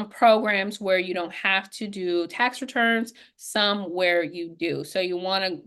programs where you don't have to do tax returns, some where you do. So you want to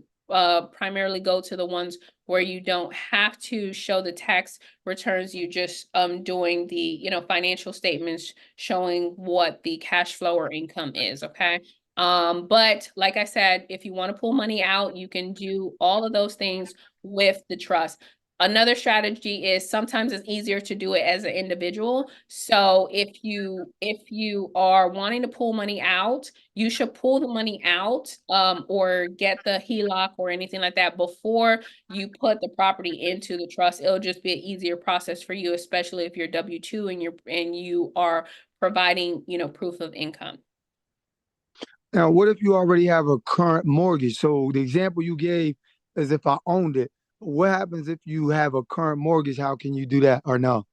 primarily go to the ones where you don't have to show the tax returns. You just doing the financial statements showing what the cash flow or income is. Okay. But like I said, if you want to pull money out, you can do all of those things with the trust. Another strategy is sometimes it's easier to do it as an individual. So if you are wanting to pull money out, you should pull the money out or get the HELOC or anything like that before you put the property into the trust. It'll just be an easier process for you, especially if you're W-2 and you are providing, proof of income. Now, what if you already have a current mortgage? So the example you gave is if I owned it. What happens if you have a current mortgage? How can you do that or no?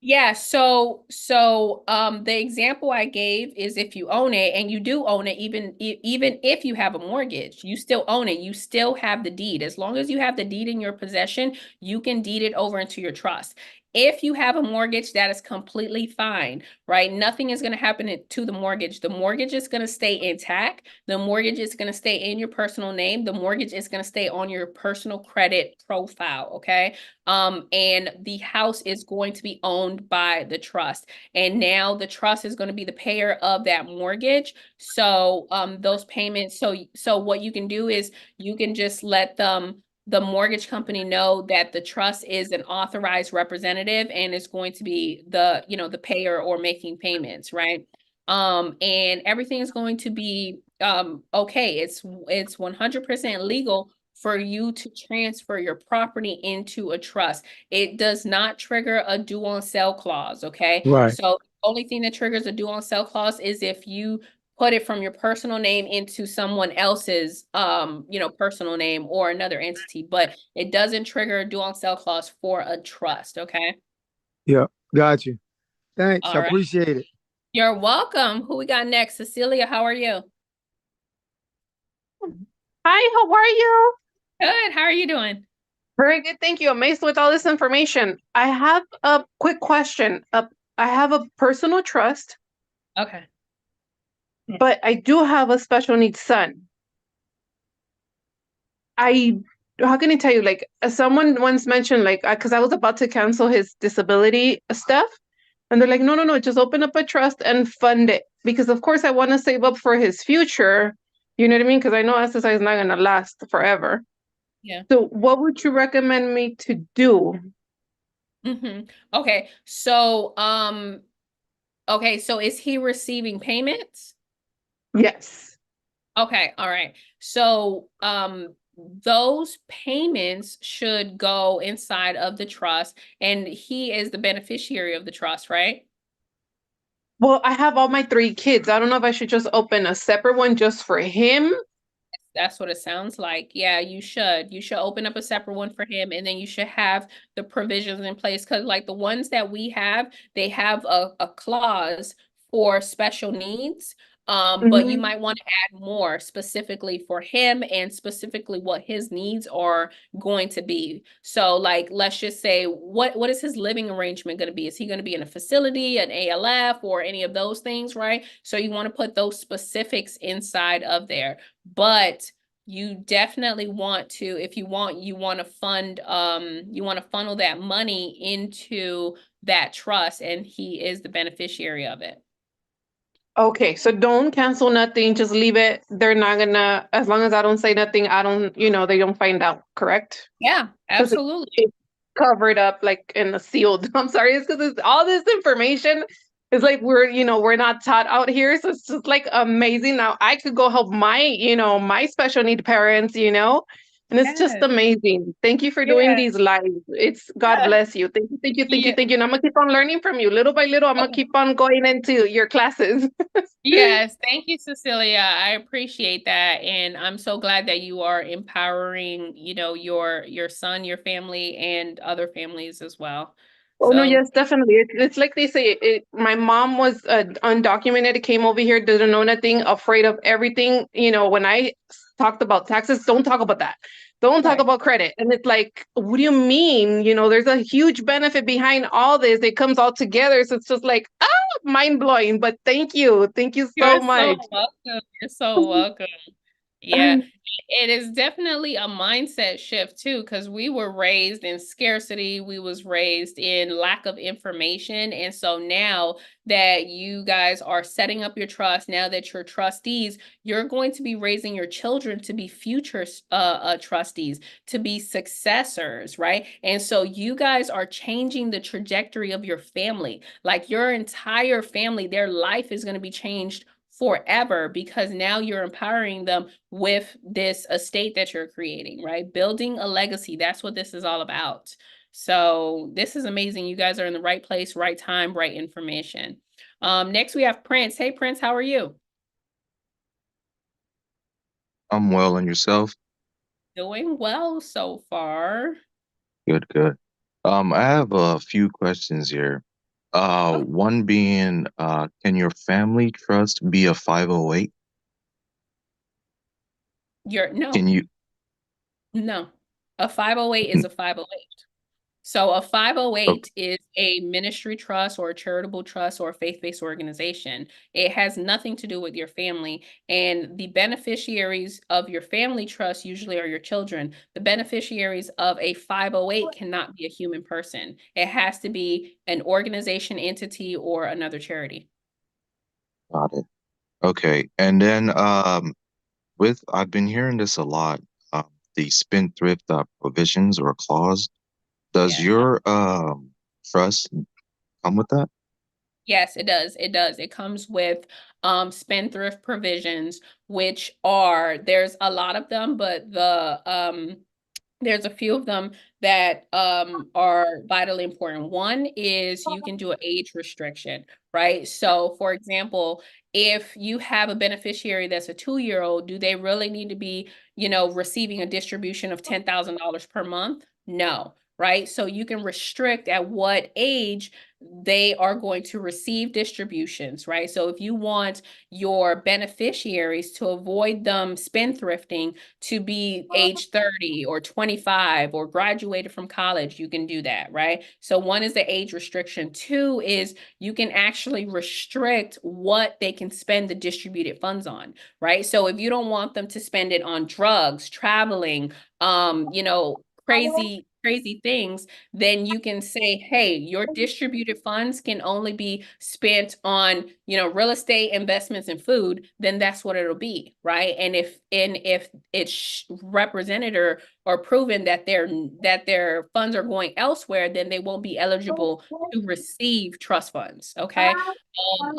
Yeah, so the example I gave is if you own it, and you do own it, even if you have a mortgage, you still own it. You still have the deed. As long as you have the deed in your possession, you can deed it over into your trust. If you have a mortgage, that is completely fine, right? Nothing is going to happen to the mortgage. The mortgage is going to stay intact. The mortgage is going to stay in your personal name. The mortgage is going to stay on your personal credit profile, okay? And the house is going to be owned by the trust. And now the trust is going to be the payer of that mortgage. So those payments, so what you can do is you can just let the mortgage company know that the trust is an authorized representative and is going to be the payer or making payments, right? And everything is going to be okay. It's 100% legal for you to transfer your property into a trust. It does not trigger a due on sale clause, okay? Right. So the only thing that triggers a due on sale clause is if you put it from your personal name into someone else's personal name or another entity, but it doesn't trigger a due on sale clause for a trust, okay? Yeah. Got you. Thanks. I All right. appreciate it. You're welcome. Who we got next? Cecilia, how are you? Hi, how are you? Good. How are you doing? Very good, thank you. Amazed with all this information. I have a quick question. I have a personal trust, Okay. but I do have a special needs son. I, how can I tell you? Like, someone once mentioned, like, because I was about to cancel his disability stuff, and they're like, no, no, no, just open up a trust and fund it. Because of course I want to save up for his future. You know what I mean? Because I know SSI is not gonna last forever. Yeah. So what would you recommend me to do? Okay. So is he receiving payments? Yes. Okay, all right. So those payments should go inside of the trust, and he is the beneficiary of the trust, right? Well, I have all my three kids. I don't know if I should just open a separate one just for him. That's what it sounds like. Yeah, you should. You should open up a separate one for him, and then you should have the provisions in place. Because like the ones that we have, they have a clause for special needs. But you Mhm. might want to add more specifically for him and specifically what his needs are going to be. So like let's just say what is his living arrangement going to be? Is he going to be in a facility, an ALF, or any of those things, right? So you want to put those specifics inside of there. But you definitely want to, if you want, you want to fund, you want to funnel that money into that trust, and he is the beneficiary of it. Okay, so don't cancel nothing, just leave it. They're not gonna, as long as I don't say nothing, I don't, they don't find out, correct? Yeah, Because absolutely. it's covered up like in a sealed. I'm sorry, it's because it's all this information is like we're not taught out here. So it's just like amazing. Now I could go help my special need parents. And it's just Yes. amazing. Thank you for doing Yeah. these lives. It's God bless you. Thank you, thank you, thank you, Yeah. thank you. And I'm gonna keep on learning from you little by little. I'm gonna keep on going into your classes. Yes, thank you, Cecilia. I appreciate that, and I'm so glad that you are empowering, your son, your family, and other families as well. Oh no, So yes, definitely. It's like they say. My mom was undocumented, came over here, didn't know nothing, afraid of everything. When I talked about taxes, don't talk about that. Don't talk right. about credit. And it's like, what do you mean? There's a huge benefit behind all this. It comes all together. So it's just like, mind blowing. But thank you. Thank you You're so so much. welcome. You're so welcome. Yeah, it is definitely a mindset shift too, because we were raised in scarcity, we was raised in lack of information. And so now that you guys are setting up your trust, now that you're trustees, you're going to be raising your children to be future trustees, to be successors, right? And so you guys are changing the trajectory of your family. Like your entire family, their life is going to be changed forever because now you're empowering them with this estate that you're creating, right? Building a legacy. That's what this is all about. So this is amazing. You guys are in the right place, right time, right information. Next we have Prince. Hey Prince, how are you? I'm well, and yourself? Doing well so far. Good, good. I have a few questions here. Oh, One being, can your family trust be a 508? you're Can no, you? no. A 508 is a 508. So a Okay, 508 is a ministry trust or a charitable trust or a faith-based organization. It has nothing to do with your family. And the beneficiaries of your family trust usually are your children. The beneficiaries of a 508 cannot be a human person. It has to be an organization, entity, or another charity. got it. Okay, and then I've been hearing this a lot. The spendthrift provisions or clause. Does Yeah. your trust come with that? Yes, it does. It does. It comes with spendthrift provisions, which are there's a lot of them, but there's a few of them that are vitally important. One is you can do an age restriction, right? So, for example, if you have a beneficiary that's a 2-year-old, do they really need to be, receiving a distribution of $10,000 per month? No, right? So you can restrict at what age they are going to receive distributions, right? So if you want your beneficiaries to avoid them spendthrifting, to be age 30 or 25 or graduated from college, you can do that, right? So one is the age restriction. Two is you can actually restrict what they can spend the distributed funds on, right? So if you don't want them to spend it on drugs, traveling, crazy things, then you can say, hey, your distributed funds can only be spent on, real estate, investments, and food, then that's what it'll be, right? And if it's represented or proven that their funds are going elsewhere, then they won't be eligible to receive trust funds. Okay.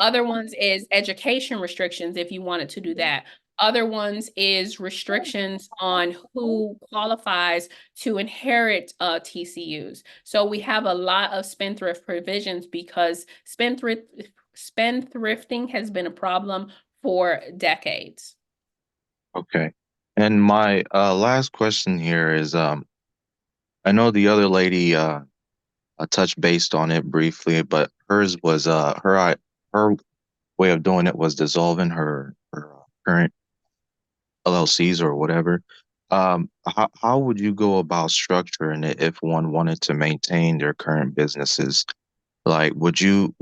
Other ones is education restrictions if you wanted to do that. Other ones is restrictions on who qualifies to inherit TCUs. So we have a lot of spendthrift provisions because spendthrifting has been a problem for decades. Okay. And my last question here is, I know the other lady touched based on it briefly, but hers was her way of doing it was dissolving her current LLCs or whatever. How would you go about structuring it if one wanted to maintain their current businesses? Like, would you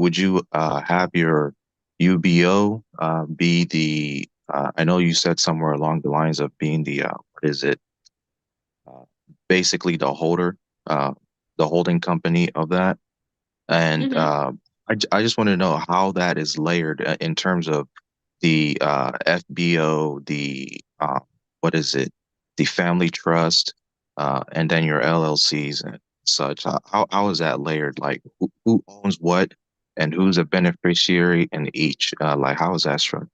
have your UBO be the I know you said somewhere along the lines of being the what is it? Uh, Basically uh, the holding company of that. And Mhm. I just want to know how that is layered in terms of the FBO, the what is it, the family trust, and then your LLCs and such. How is that layered? Like who owns what, and who's a beneficiary in each? Like how is that structured?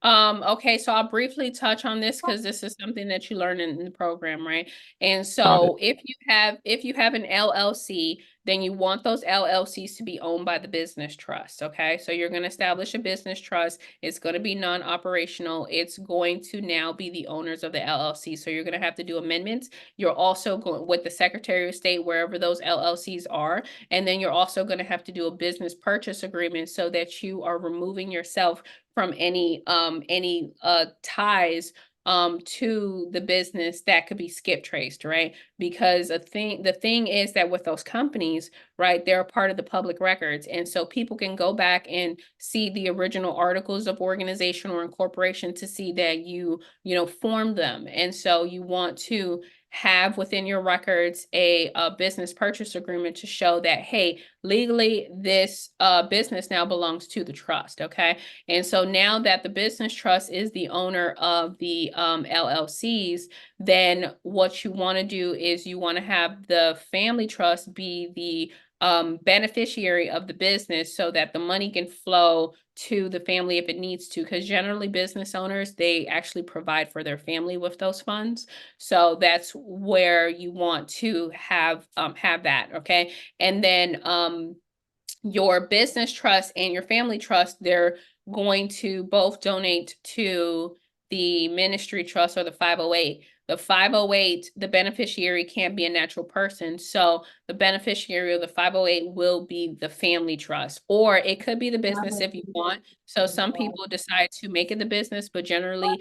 Okay, so I'll briefly touch on this because this is something that you learn in the program, right? And Got it. so if you have an LLC, then you want those LLCs to be owned by the business trust, okay? So you're going to establish a business trust. It's going to be non-operational. It's going to now be the owners of the LLC. So you're going to have to do amendments. You're also going with the Secretary of State wherever those LLCs are, and then you're also going to have to do a business purchase agreement so that you are removing yourself from any ties to the business that could be skip traced, right? Because the thing is that with those companies, right, they're a part of the public records, and so people can go back and see the original articles of organization or incorporation to see that you formed them. And so you want to have within your records a business purchase agreement to show that, hey, legally this business now belongs to the trust, okay? And so now that the business trust is the owner of the LLCs, then what you want to do is you want to have the family trust be the beneficiary of the business so that the money can flow to the family if it needs to, because generally business owners, they actually provide for their family with those funds. So that's where you want to have that, okay? And then your business trust and your family trust, they're going to both donate to the ministry trust or the 508. The 508, the beneficiary can't be a natural person. So the beneficiary of the 508 will be the family trust, or it could be the business if you want. So some people decide to make it the business, but generally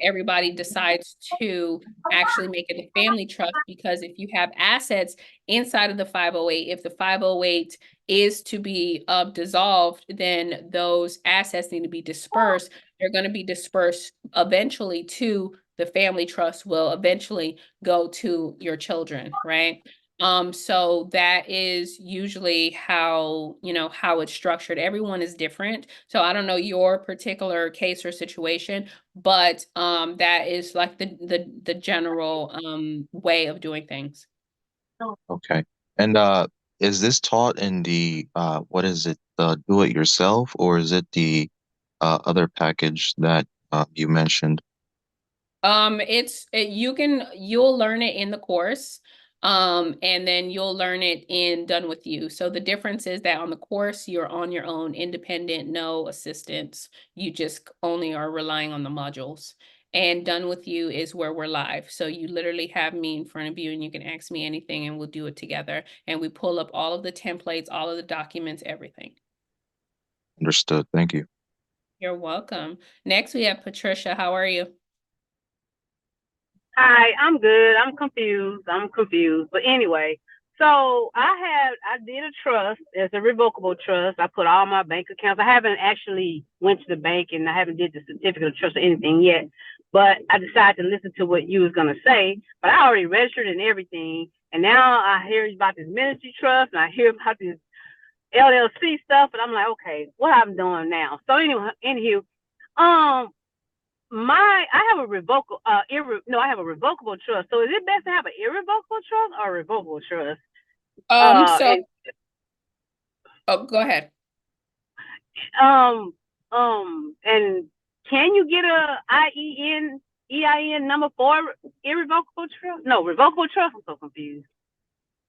everybody decides to actually make it the family trust, because if you have assets inside of the 508, if the 508 is to be dissolved, then those assets need to be dispersed. They're going to be dispersed eventually to the family trust, will eventually go to your children, right? So that is usually how it's structured. Everyone is different. So I don't know your particular case or situation, but that is like the general way of doing things. Okay. And is this taught in the what is it, the do it yourself, or is it the other package that you mentioned? You'll learn it in the course, and then you'll learn it in Done With You. So the difference is that on the course, you're on your own, independent, no assistance. You just only are relying on the modules. And Done With You is where we're live. So you literally have me in front of you and you can ask me anything and we'll do it together. And we pull up all of the templates, all of the documents, everything. Understood. Thank you. You're welcome. Next, we have Patricia. How are you? Hi, I'm good. I'm confused. But anyway, so I did a trust as a revocable trust. I put all my bank accounts. I haven't actually went to the bank and I haven't did the certificate of trust or anything yet. But I decided to listen to what you was gonna say. But I already registered and everything. And now I hear about this ministry trust and I hear about this LLC stuff. And I'm like, okay, what I'm doing now? So anywho, um, I have a revocable I have a revocable trust. So is it best to have an irrevocable trust or a revocable trust? So, And oh, go ahead. um and can you get a EIN number for irrevocable trust? No, revocable trust. I'm so confused.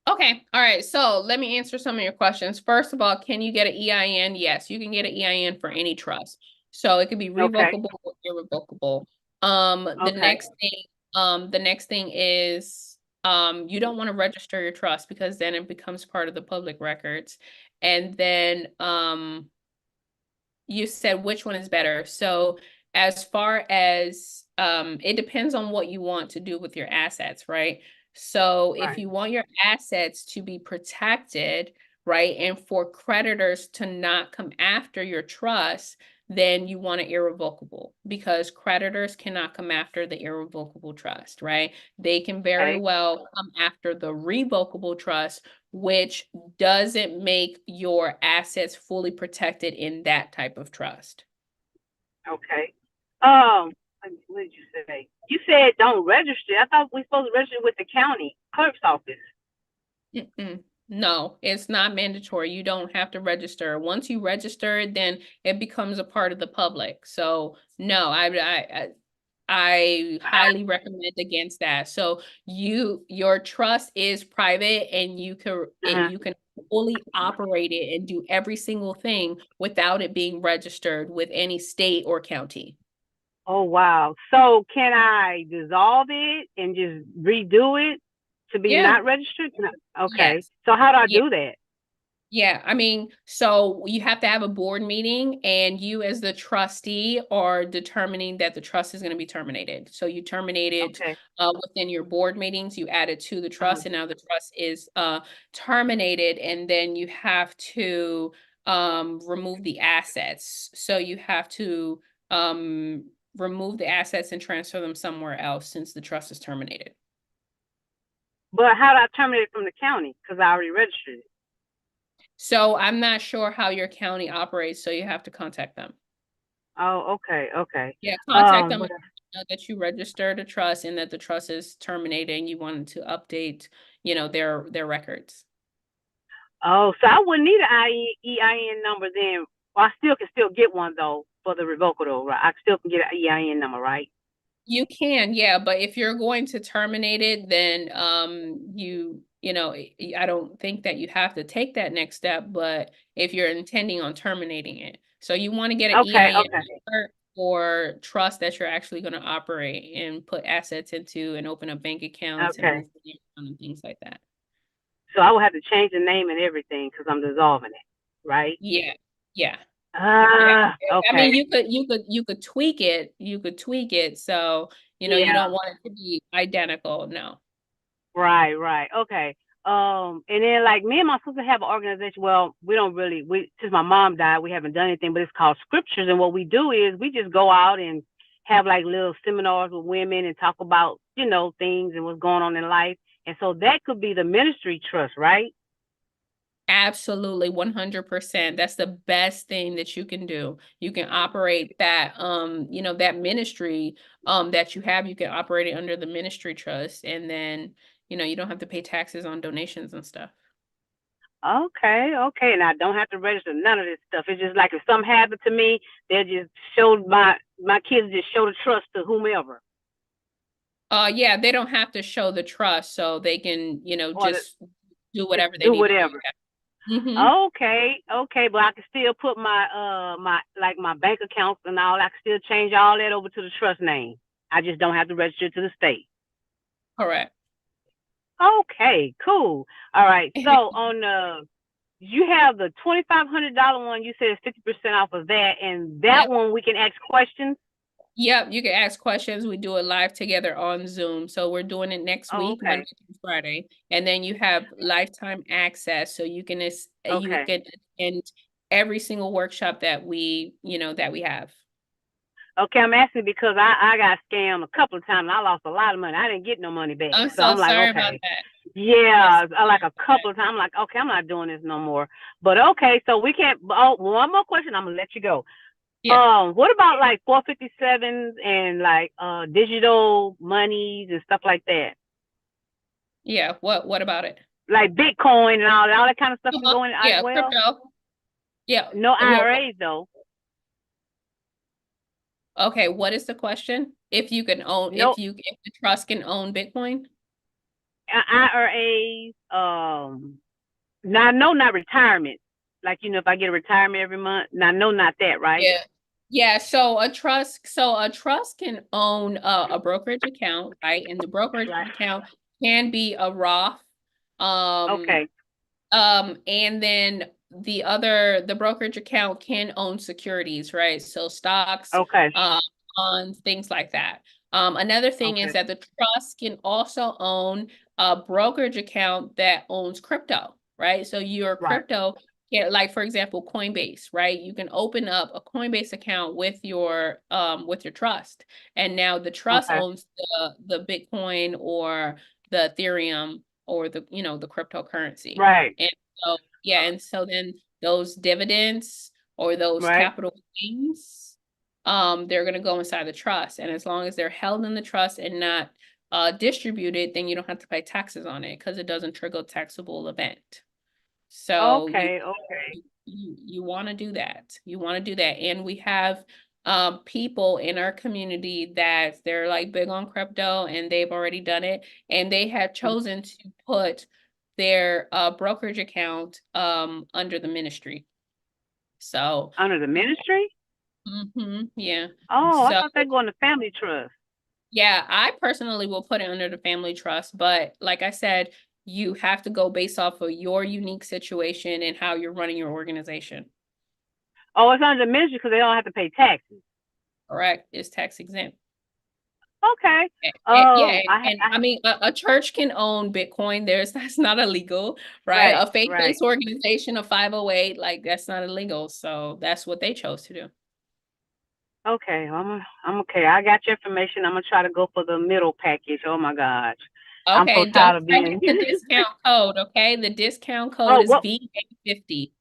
Okay. All right. So let me answer some of your questions. First of all, can you get an EIN? Yes, you can get an EIN for any trust. So it could be Okay. revocable or irrevocable. The Okay. next thing is you don't want to register your trust because then it becomes part of the public records. And then you said which one is better. So as far as it depends on what you want to do with your assets, right? So if Right. you want your assets to be protected, right, and for creditors to not come after your trust, then you want it irrevocable because creditors cannot come after the irrevocable trust, right? They can very Okay. well come after the revocable trust, which doesn't make your assets fully protected in that type of trust. Okay. What did you say? You said don't register. I thought we supposed to register with the county clerk's office. Mm-mm. No, it's not mandatory. You don't have to register. Once you register, then it becomes a part of the public. So no, I highly recommend against that. So your trust is private and Uh-huh. you can fully operate it and do every single thing without it being registered with any state or county. Oh wow. So can I dissolve it and just redo it to be Yeah. not registered? No. Okay. Yes. So how do I Yeah. do that? Yeah, I mean, so you have to have a board meeting and you as the trustee are determining that the trust is going to be terminated. So you terminate it Okay. within your board meetings, you add it to the Uh-huh. trust and now the trust is terminated and then you have to remove the assets. So you have to remove the assets and transfer them somewhere else since the trust is terminated. But how do I terminate it from the county? Because I already registered it. So I'm not sure how your county operates, so you have to contact them. Oh, okay, okay. Yeah, contact them What and know that you registered a trust and that the trust is terminated and you wanted to update, their records. Oh, so I wouldn't need an EIN number then. Well, I still can still get one though for the revocable, right? I still can get an EIN number, right? You can, yeah, but if you're going to terminate it, then I don't think that you have to take that next step, but if you're intending on terminating it. So you want to get an Okay, EIN okay, number or trust that you're actually going to operate and put assets into and open up bank accounts and okay. move money around and things like that. So I will have to change the name and everything because I'm dissolving it, right? Yeah. Yeah. Yeah. I Okay. mean, you could tweak it. You could tweak it. So, you Yeah, don't want it to be identical. No. right, right. Okay. And then like me and my sister have an organization. Well, we don't really we since my mom died, we haven't done anything, but it's called Scriptures. And what we do is we just go out and have like little seminars with women and talk about, things and what's going on in life. And so that could be the ministry trust, right? Absolutely, 100%. That's the best thing that you can do. You can operate that, that ministry, that you have, you can operate it under the ministry trust. And then, you don't have to pay taxes on donations and stuff. Okay, okay. And I don't have to register none of this stuff. It's just like if something happened to me, they just show my kids just show the trust to whomever. Yeah, they don't have to show the trust, so they can, Or the, just do just whatever they do need to do. whatever. Mm-hmm. Okay, okay, but I can still put my bank accounts and all. I can still change all that over to the trust name. I just don't have to register to the state. Correct. Okay, cool. All right. So on you have the $2,500 one. You said 50% off of that, and that Yep. one we can ask questions. Yep, you can ask questions. We do it live together on Zoom. So we're doing it next Oh, week, Monday okay, through Friday. And then you have lifetime access. So you okay, can attend every single workshop that we have. okay. I'm asking because I got scammed a couple of times. And I lost a lot of money. I didn't get no money back. I'm So so I'm like, sorry about okay. that. I'm so Yeah, I sorry like a about that. couple of times. I'm like, okay, I'm not doing this no more. But okay, so we can't. Oh, one more question. I'm gonna let you go. Yeah. What about like 457s and like digital monies and stuff like that, Yeah. What about it? like Bitcoin and all that kind of stuff can Uh-huh. go in as Yeah, well. crypto. Yeah. No IRAs though. Okay, what is the question? No If the trust can own Bitcoin? IRAs. Now no, not retirement. Like if I get a retirement every month. Now no, not that, right? Yeah. Yeah, so a trust can own a brokerage account, right? And the brokerage Right. account can be a Roth. Um, Okay. and then the brokerage account can own securities, right? So stocks, Okay. bonds, things like that. Another thing is Okay. that the trust can also own a brokerage account that owns crypto, right? So your Right. crypto, yeah, like for example, Coinbase, right? You can open up a Coinbase account with your trust. And now the trust Okay. owns the Bitcoin or the Ethereum or the cryptocurrency. Right. And so, yeah, and so then those dividends or those Right. capital gains, they're going to go inside the trust. And as long as they're held in the trust and not distributed, then you don't have to pay taxes on it because it doesn't trigger a taxable event. So Okay. Okay. you want to do that. You want to do that. And we have people in our community that they're like big on crypto and they've already done it and they have chosen to put their brokerage account under the ministry. So Under the ministry? yeah. Oh, I So thought they'd go in the family trust. yeah, I personally will put it under the family trust, but like I said, you have to go based off of your unique situation and how you're running your organization. Oh, it's under the ministry because they don't have to pay taxes. Correct? Is tax exempt. Okay. Yeah, Oh, and I mean, a church can own Bitcoin. That's not illegal, right? right. A Right. faith-based organization, a 508, like that's not illegal. So that's what they chose to do. Okay. I'm okay. I got your information. I'm gonna try to go for the middle package. Oh my gosh. I'm so Okay, tired don't of forget being the discount code, okay? The discount code Oh, is what VDAY50.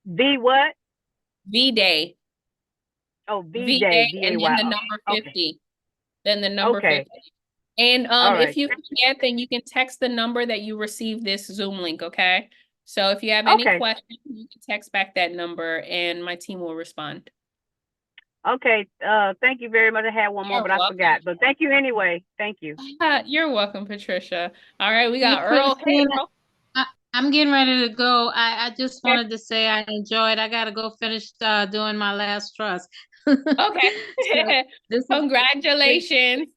V what? VDAY. Oh, V Day, VDAY V A and Y. then the number Okay. 50. Then the number Okay. 50. And All if right. you forget, then you can text the number that you received this Zoom link, okay? So if you have any Okay. questions, you can text back that number and my team will respond. Okay. Thank you very much. I had one more, You're but I welcome. forgot. But thank you anyway. Thank you. You're welcome, Patricia. All right, we Hey, got Earl. Hey, Christina, Earl. I'm getting ready to go. I just Okay. wanted to say I enjoyed. I got to go finish doing my last trust. So Okay. this is Congratulations.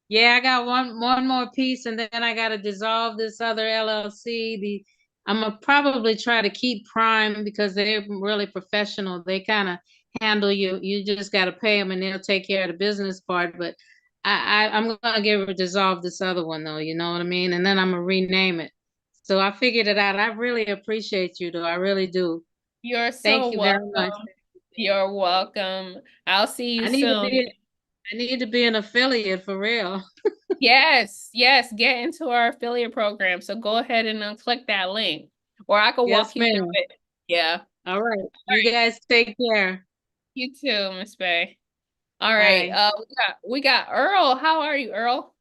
yeah, I got one more piece, and then I got to dissolve this other LLC. I'm gonna probably try to keep Prime because they're really professional. They kind of handle you. You just got to pay them, and they'll take care of the business part. But I'm gonna dissolve this other one though. You know what I mean? And then I'm gonna rename it. So I figured it out. I really appreciate you, though. I really do. You're so Thank you very much. welcome. You're welcome. I'll see you I need to soon. be. I need to be an affiliate for real. Yes, yes, get into our affiliate program. So go ahead and click that link, or I could walk Yes, you through ma'am. it. Yeah. All right. All You right. guys take care. You too, Miss Bay. All right. Bye. We got Earl. How are you, Earl?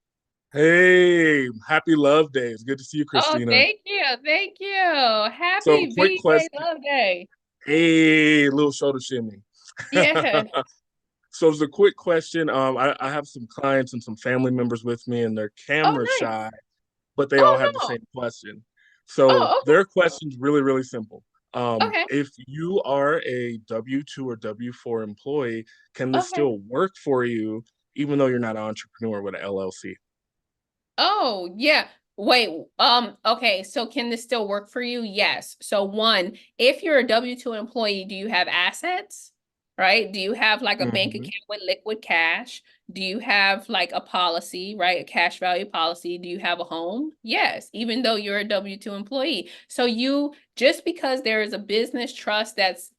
Hey, happy Love Day. It's good to see you, Oh, Christina. thank you. Thank you. So, Happy quick V-Day question. Love Day. Hey, little shoulder shimmy. Yeah. So, it's a quick question. I have some clients and some family members with me, and they're Oh, camera nice. shy, but they all Oh, have the no. same question. So, Oh, their question's really, really simple. okay. If you are a W-2 or W-4 employee, can this Okay. still work for you, even though you're not an entrepreneur with an LLC? Oh, yeah. Wait, okay, so can this still work for you? Yes. So one, if you're a W-2 employee, do you have assets? Right? Do you have like a bank Mhm. account with liquid cash? Do you have like a policy, right? A cash value policy? Do you have a home? Yes, even though you're a W-2 employee. So you just because there is a business trust that's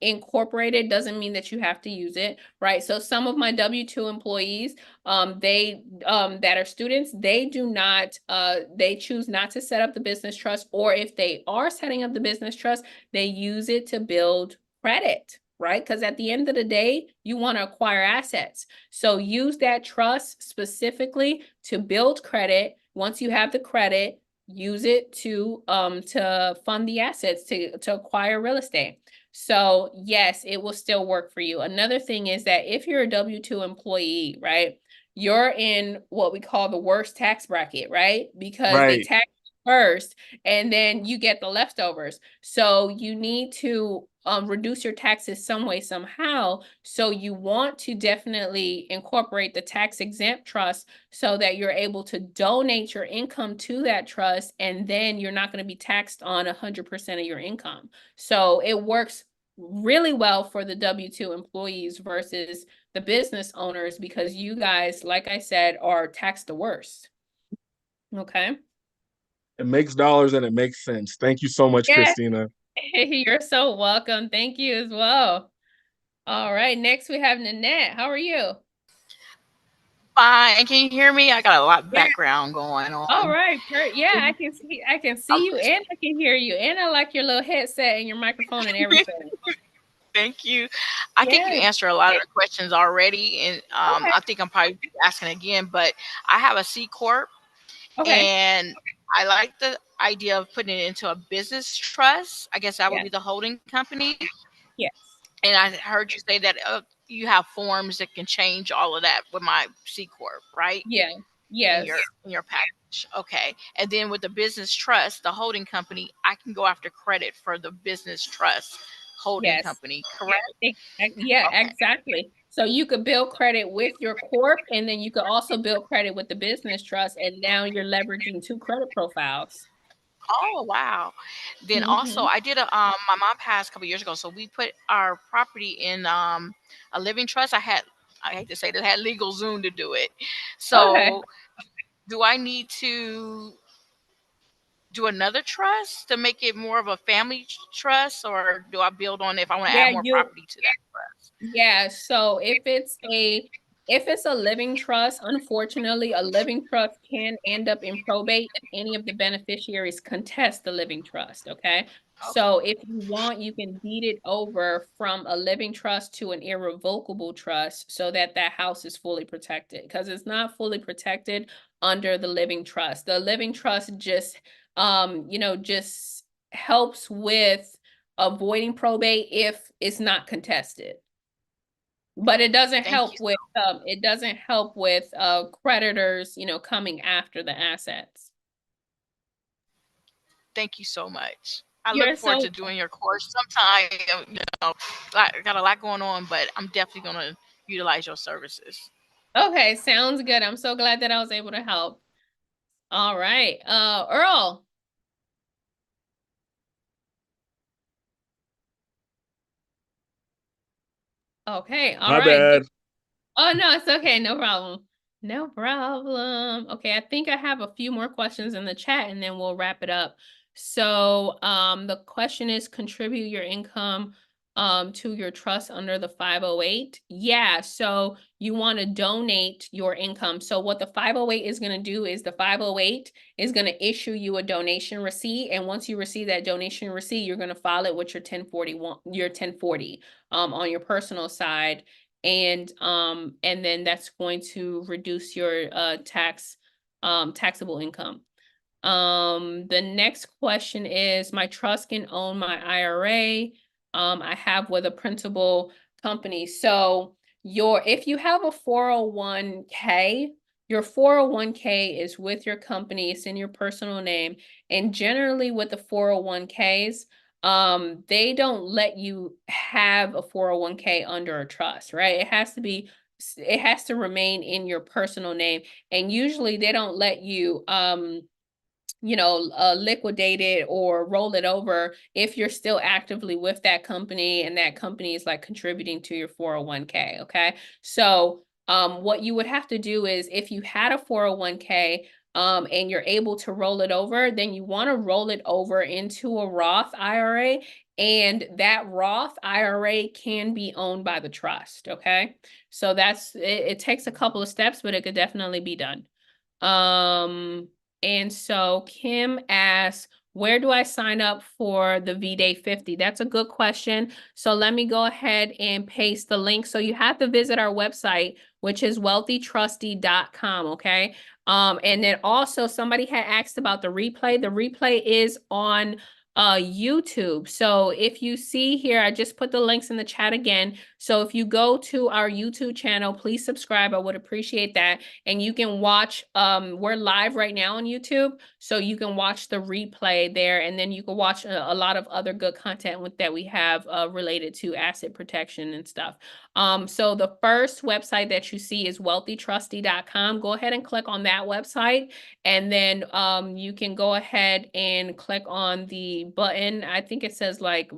incorporated doesn't mean that you have to use it, right? So some of my W-2 employees they that are students, they do not they choose not to set up the business trust, or if they are setting up the business trust, they use it to build credit, right? Because at the end of the day, you want to acquire assets. So use that trust specifically to build credit. Once you have the credit, use it to fund the assets to acquire real estate. So yes, it will still work for you. Another thing is that if you're a W-2 employee, right? You're in what we call the worst tax bracket, right? Because they Right. tax you first and then you get the leftovers. So you need to reduce your taxes some way, somehow. So you want to definitely incorporate the tax exempt trust so that you're able to donate your income to that trust, and then you're not going to be taxed on 100% of your income. So it works really well for the W-2 employees versus the business owners, because you guys, like I said, are taxed the worst. Okay. It makes dollars and it makes sense. Thank you so much, Yeah. Christina. You're so welcome. Thank you as well. All right, next we have Nanette. How are you? Fine. Can you hear me? I got a lot of Yeah. background going All on. right. Yeah, I can see I'm you and I can hear you. And I like your little headset and your microphone and everything. Thank you. I think you Yes. answered a lot of the questions already, and Okay. I think I'm probably asking again. But I have a C corp, Okay. and I like the idea of putting it into a business trust. I guess that would Yes. be the holding company. Yes. And I heard you say that you have forms that can change all of that with my C corp, right? Yeah. in Yes. your in your package. Okay. And then with the business trust, the holding company, I can go after credit for the business trust holding Yes. company, correct? Yeah, Okay. exactly. So you could build credit with your corp, and then you could also build credit with the business trust, and now you're leveraging two credit profiles. Oh wow. Then also Mm-hmm. I did a my mom passed a couple years ago, so we put our property in a living trust. I hate to say that, I had legal Zoom to do it. Okay. So do I need to do another trust to make it more of a family trust, or do I build on it if I want to add Yeah, more you property to that trust? Yeah, so if it's a living trust, unfortunately, a living trust can end up in probate if any of the beneficiaries contest the living trust, okay? Okay. So if you want, you can deed it over from a living trust to an irrevocable trust so that that house is fully protected, because it's not fully protected under the living trust. The living trust just just helps with avoiding probate if it's not contested. But Thank you. it doesn't help with creditors, coming after the assets. Thank you so much. I look You're forward so to doing your course sometime. Got a lot going on, but I'm definitely gonna utilize your services. okay, sounds good. I'm so glad that I was able to help. All right. Earl. Okay, all My right. bad. Oh, no, it's okay. No problem. No problem. Okay, I think I have a few more questions in the chat and then we'll wrap it up. So, the question is contribute your income to your trust under the 508. Yeah, so you want to donate your income. So what the 508 is going to do is the 508 is going to issue you a donation receipt, and once you receive that donation receipt, you're going to file it with your 1040 on your personal side, and then that's going to reduce your taxable income. The next question is, my trust can own my IRA. I have with a principal company. So if you have a 401k, your 401k is with your company, it's in your personal name. And generally with the 401ks, they don't let you have a 401k under a trust, right? It has to remain in your personal name. And usually they don't let you liquidate it or roll it over if you're still actively with that company and that company is like contributing to your 401k. Okay. So what you would have to do is, if you had a 401k and you're able to roll it over, then you want to roll it over into a Roth IRA, and that Roth IRA can be owned by the trust. Okay. So it takes a couple of steps, but it could definitely be done. And so Kim asks, where do I sign up for the V-Day 50? That's a good question. So let me go ahead and paste the link. So you have to visit our website, which is wealthytrustee.com, okay? And then also somebody had asked about the replay. The replay is on YouTube. So if you see here, I just put the links in the chat again. So if you go to our YouTube channel, please subscribe. I would appreciate that. And you can watch, we're live right now on YouTube, so you can watch the replay there, and then you can watch a lot of other good content that we have related to asset protection and stuff. So the first website that you see is wealthytrustee.com. Go ahead and click on that website, and then you can go ahead and click on the button. I think it says like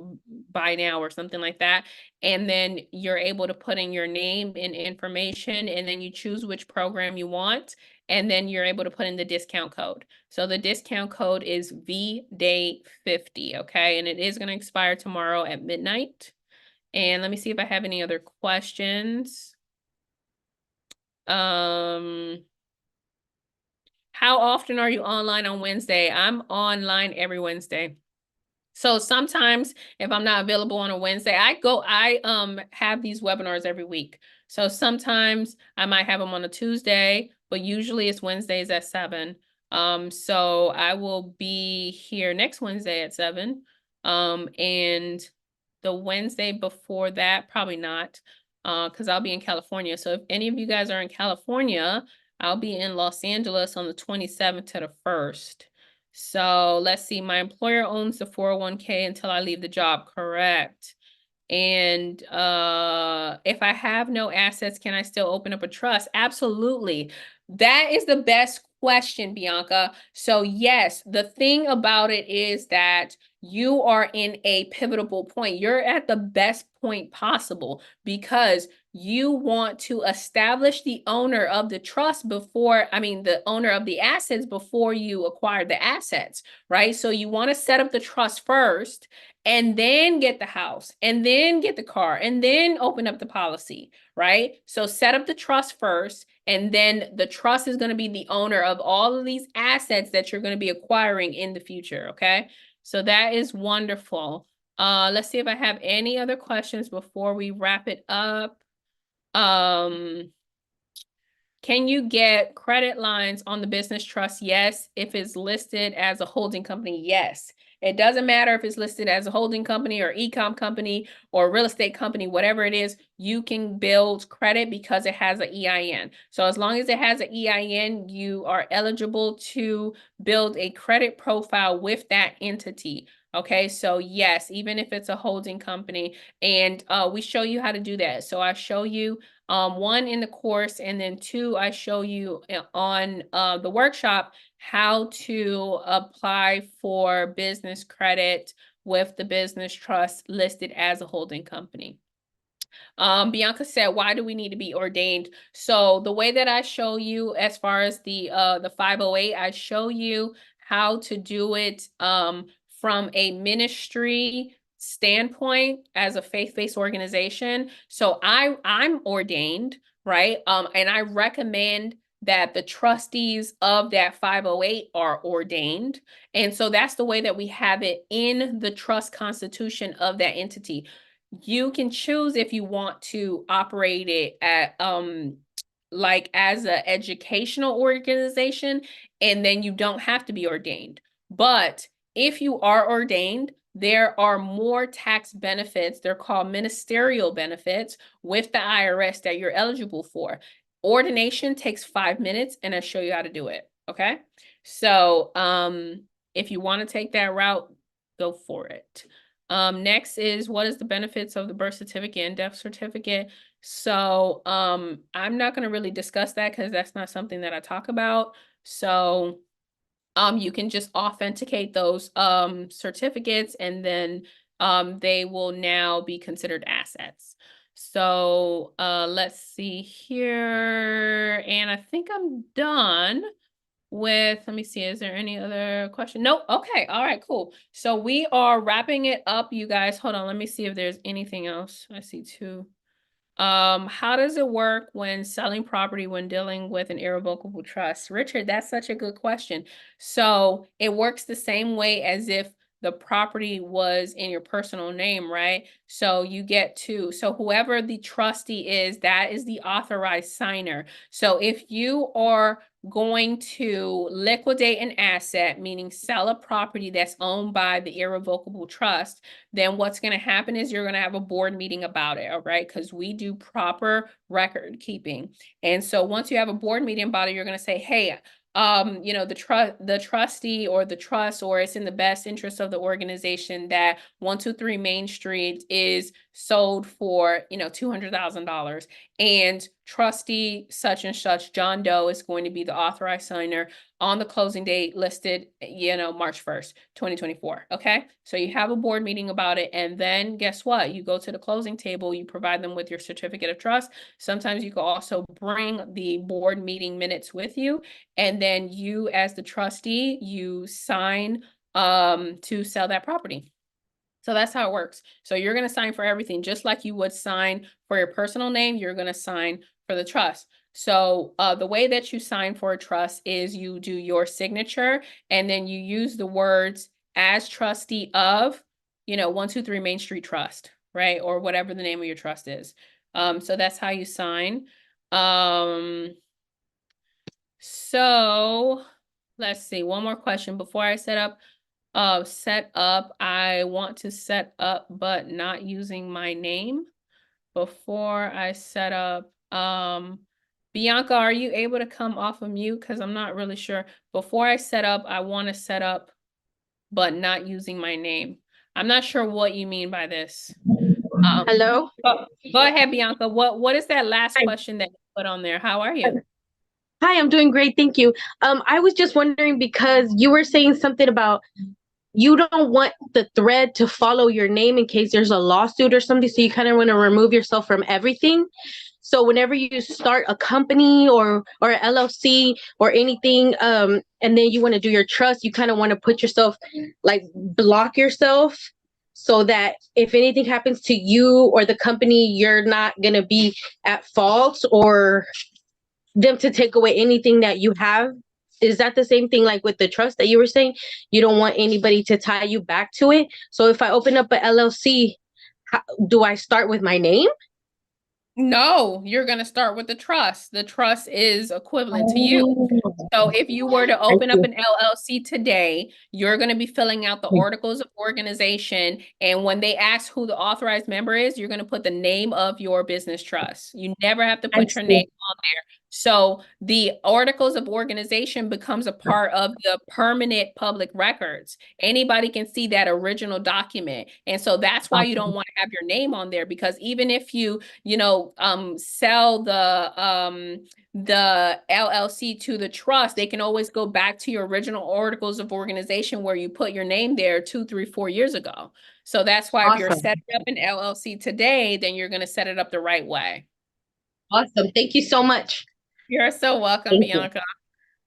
buy now or something like that. And then you're able to put in your name and information, and then you choose which program you want. And then you're able to put in the discount code. So the discount code is VDAY50, okay? And it is going to expire tomorrow at midnight. And let me see if I have any other questions. How often are you online on Wednesday? I'm online every Wednesday. So sometimes if I'm not available on a Wednesday, I have these webinars every week. So sometimes I might have them on a Tuesday, but usually it's Wednesdays at 7. So I will be here next Wednesday at 7. And the Wednesday before that, probably not, because I'll be in California. So if any of you guys are in California, I'll be in Los Angeles on the 27th to the 1st. So let's see, my employer owns the 401k until I leave the job, correct? And if I have no assets, can I still open up a trust? Absolutely. That is the best question, Bianca. So yes, the thing about it is that you are in a pivotal point. You're at the best point possible because you want to establish the owner of the trust the owner of the assets before you acquire the assets, right? So you want to set up the trust first, and then get the house, and then get the car, and then open up the policy, right? So set up the trust first, and then the trust is going to be the owner of all of these assets that you're going to be acquiring in the future, okay? So that is wonderful. Let's see if I have any other questions before we wrap it up. Can you get credit lines on the business trust? Yes. If it's listed as a holding company, yes. It doesn't matter if it's listed as a holding company or e-com company or real estate company, whatever it is, you can build credit because it has an EIN. So as long as it has an EIN, you are eligible to build a credit profile with that entity. Okay, so yes, even if it's a holding company, and we show you how to do that. So I show you one in the course, and then 2, I show you on the workshop how to apply for business credit with the business trust listed as a holding company. Bianca said, why do we need to be ordained? So the way that I show you as far as the 508, I show you how to do it from a ministry standpoint as a faith-based organization. So I'm ordained, right? And I recommend that the trustees of that 508 are ordained. And so that's the way that we have it in the trust constitution of that entity. You can choose if you want to operate it at like as an educational organization, and then you don't have to be ordained. But if you are ordained, there are more tax benefits. They're called ministerial benefits with the IRS that you're eligible for. Ordination takes 5 minutes, and I'll show you how to do it. Okay. So if you want to take that route, go for it. Next is, what is the benefits of the birth certificate and death certificate? So I'm not going to really discuss that because that's not something that I talk about. So you can just authenticate those certificates, and then they will now be considered assets. So let's see here. And I think I'm done with, let me see, is there any other question? Nope. Okay. All right, cool. So we are wrapping it up, you guys. Hold on. Let me see if there's anything else. I see 2. How does it work when selling property when dealing with an irrevocable trust? Richard, that's such a good question. So it works the same way as if the property was in your personal name, right? So you get to, so whoever the trustee is, that is the authorized signer. So if you are going to liquidate an asset, meaning sell a property that's owned by the irrevocable trust, then what's going to happen is you're going to have a board meeting about it, all right? Because we do proper record keeping. And so once you have a board meeting about it, you're going to say, hey, you know, the trustee or the trust, or it's in the best interest of the organization that 123 Main Street is sold for, you know, $200,000, and trustee such and such, John Doe, is going to be the authorized signer on the closing date listed, you know, March 1st, 2024. Okay. So you have a board meeting about it. And then guess what? You go to the closing table, you provide them with your certificate of trust. Sometimes you can also bring the board meeting minutes with you. And then you, as the trustee, you sign to sell that property. So that's how it works. So you're going to sign for everything, just like you would sign for your personal name, you're going to sign for the trust. So the way that you sign for a trust is you do your signature, and then you use the words as trustee of, you know, 123 Main Street Trust, right? Or whatever the name of your trust is. So that's how you sign. So let's see, one more question before I set up. I want to set up, but not using my name before I set up. Bianca, are you able to come off of mute? Because I'm not really sure. Before I set up, I want to set up, but not using my name. I'm not sure what you mean by this. Hello? Go ahead, Bianca. What is that last Hi. question that you put on there? How are you? Hi, I'm doing great. Thank you. I was just wondering because you were saying something about you don't want the thread to follow your name in case there's a lawsuit or something. So you kind of want to remove yourself from everything. So whenever you start a company or LLC or anything, and then you want to do your trust, you kind of want to put yourself, like, block yourself so that if anything happens to you or the company, you're not going to be at fault or them to take away anything that you have. Is that the same thing like with the trust that you were saying? You don't want anybody to tie you back to it. So if I open up a LLC, do I start with my name? No, you're going to start with the trust. The trust is equivalent to you. So if you were to open up an LLC today, you're going to be filling out the articles of organization. And when they ask who the authorized member is, you're going to put the name of your business trust. You never have to put your name on there. So the articles of organization becomes a part of the permanent public records. Anybody can see that original document. And so that's why you don't want to have your name on there, because even if you know, sell the LLC to the trust, they can always go back to your original articles of organization where you put your name there 2, 3, 4 years ago. So that's why if you're setting up an LLC today, then you're going to set it up the right way. Awesome. Thank you so much. You're so welcome, Bianca.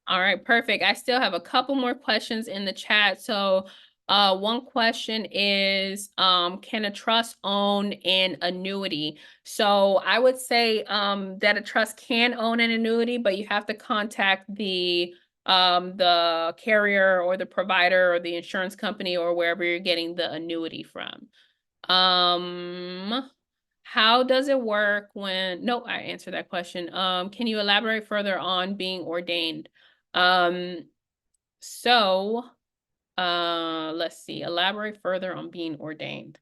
All right, perfect. I still have a couple more questions in the chat. So one question is, can a trust own an annuity? So I would say that a trust can own an annuity, but you have to contact the carrier or the provider or the insurance company or wherever you're getting the annuity from. How does it work when, no, I answered that question. Can you elaborate further on being ordained? So let's see, elaborate further on being ordained.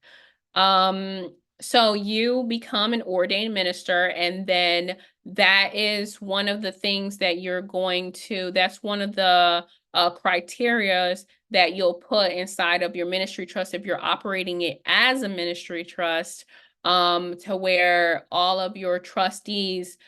So you become an ordained minister, and then that is one of the things that you're going to, that's one of the criterias that you'll put inside of your ministry trust if you're operating it as a ministry trust, to where all of your trustees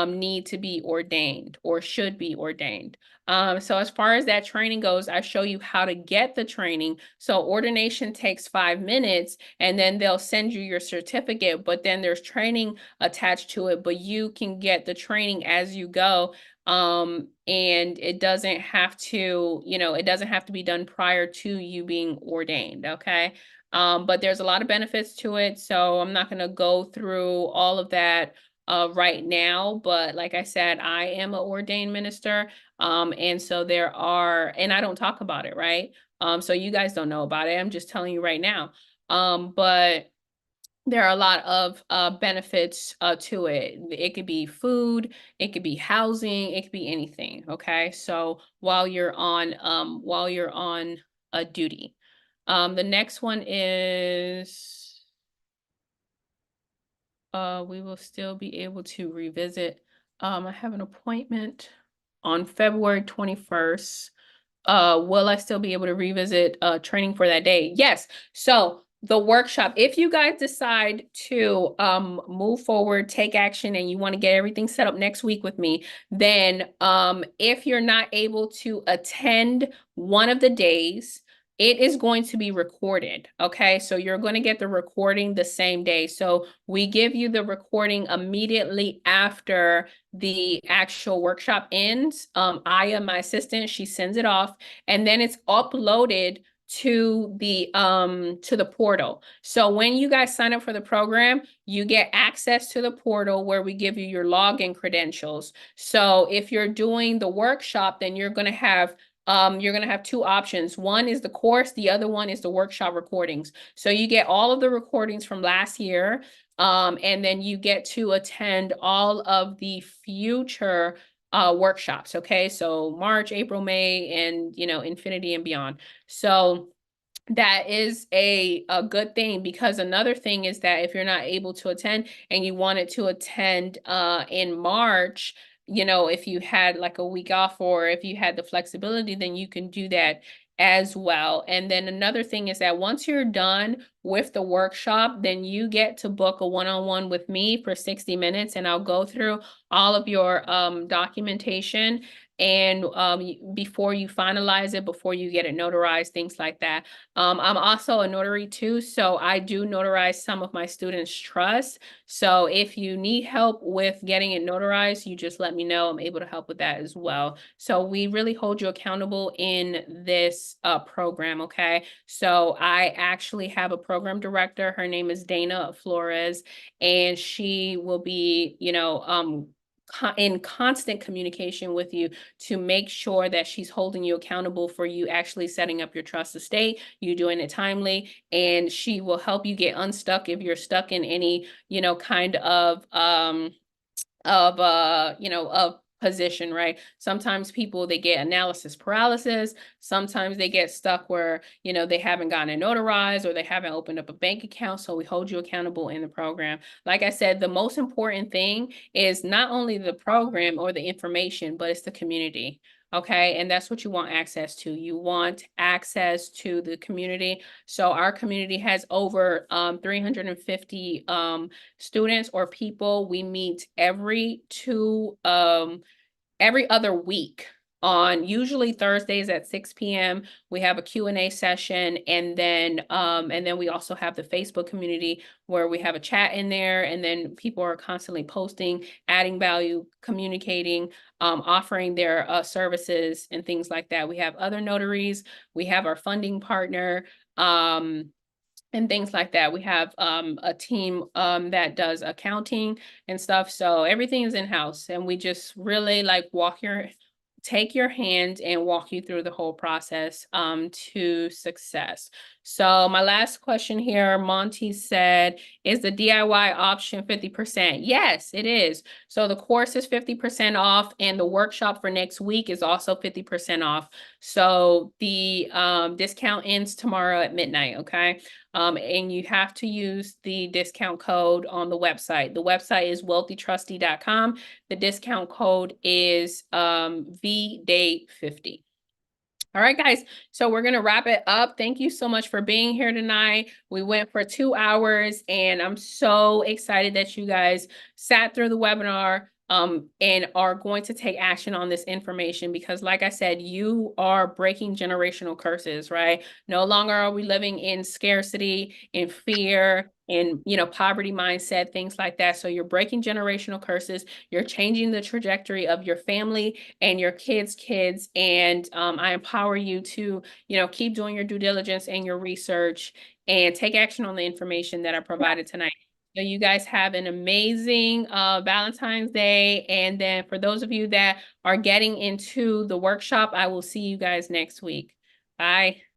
need to be ordained or should be ordained. So as far as that training goes, I show you how to get the training. So ordination takes 5 minutes, and then they'll send you your certificate, but then there's training attached to it, but you can get the training as you go. And it doesn't have to, you know, it doesn't have to be done prior to you being ordained. Okay. But there's a lot of benefits to it. So I'm not going to go through all of that right now, but like I said, I am an ordained minister. And so there are, and I don't talk about it, right? So you guys don't know about it. I'm just telling you right now. But there are a lot of benefits to it. It could be food, it could be housing, it could be anything. Okay, so while you're on a duty, the next one is we will still be able to revisit. I have an appointment on February 21st. Will I still be able to revisit training for that day? Yes. So the workshop, if you guys decide to move forward, take action, and you want to get everything set up next week with me, then if you're not able to attend one of the days, it is going to be recorded. Okay, so you're going to get the recording the same day. So we give you the recording immediately after the actual workshop ends. Aya, my assistant, she sends it off, and then it's uploaded to the portal. So when you guys sign up for the program, you get access to the portal where we give you your login credentials. So if you're doing the workshop, then you're going to have two options. One is the course, the other one is the workshop recordings. So you get all of the recordings from last year, and then you get to attend all of the future workshops. Okay, so March, April, May, and infinity and beyond. So that is a good thing, because another thing is that if you're not able to attend and you wanted to attend in March, if you had like a week off or if you had the flexibility, then you can do that as well. And then another thing is that once you're done with the workshop, then you get to book a one-on-one with me for 60 minutes, and I'll go through all of your documentation and before you finalize it, before you get it notarized, things like that. I'm also a notary too, so I do notarize some of my students' trusts. So if you need help with getting it notarized, you just let me know. I'm able to help with that as well. So we really hold you accountable in this program, okay? So I actually have a program director. Her name is Dana Flores, and she will be, in constant communication with you to make sure that she's holding you accountable for you actually setting up your trust estate, you doing it timely, and she will help you get unstuck if you're stuck in any, kind of position, right? Sometimes people, they get analysis paralysis. Sometimes they get stuck where, they haven't gotten it notarized or they haven't opened up a bank account. So we hold you accountable in the program. Like I said, the most important thing is not only the program or the information, but it's the community. Okay, and that's what you want access to. You want access to the community. So our community has over 350 students or people. We meet every other week on usually Thursdays at 6 p.m. We have a Q&A session, and then we also have the Facebook community where we have a chat in there, and then people are constantly posting, adding value, communicating, offering their services and things like that. We have other notaries, we have our funding partner, and things like that. We have a team that does accounting and stuff. So everything is in-house, and we just really like take your hand and walk you through the whole process to success. So my last question here, Monty said, is the DIY option 50%? Yes, it is. So the course is 50% off, and the workshop for next week is also 50% off. So the discount ends tomorrow at midnight, okay? And you have to use the discount code on the website. The website is wealthytrustee.com. The discount code is VDAY50. All right, guys, so we're going to wrap it up. Thank you so much for being here tonight. We went for 2 hours, and I'm so excited that you guys sat through the webinar and are going to take action on this information, because like I said, you are breaking generational curses, right? No longer are we living in scarcity, in fear, in poverty mindset, things like that. So you're breaking generational curses. You're changing the trajectory of your family and your kids' and I empower you to keep doing your due diligence and your research and take action on the information that I provided tonight. So you guys have an amazing Valentine's Day. And then for those of you that are getting into the workshop, I will see you guys next week. Bye.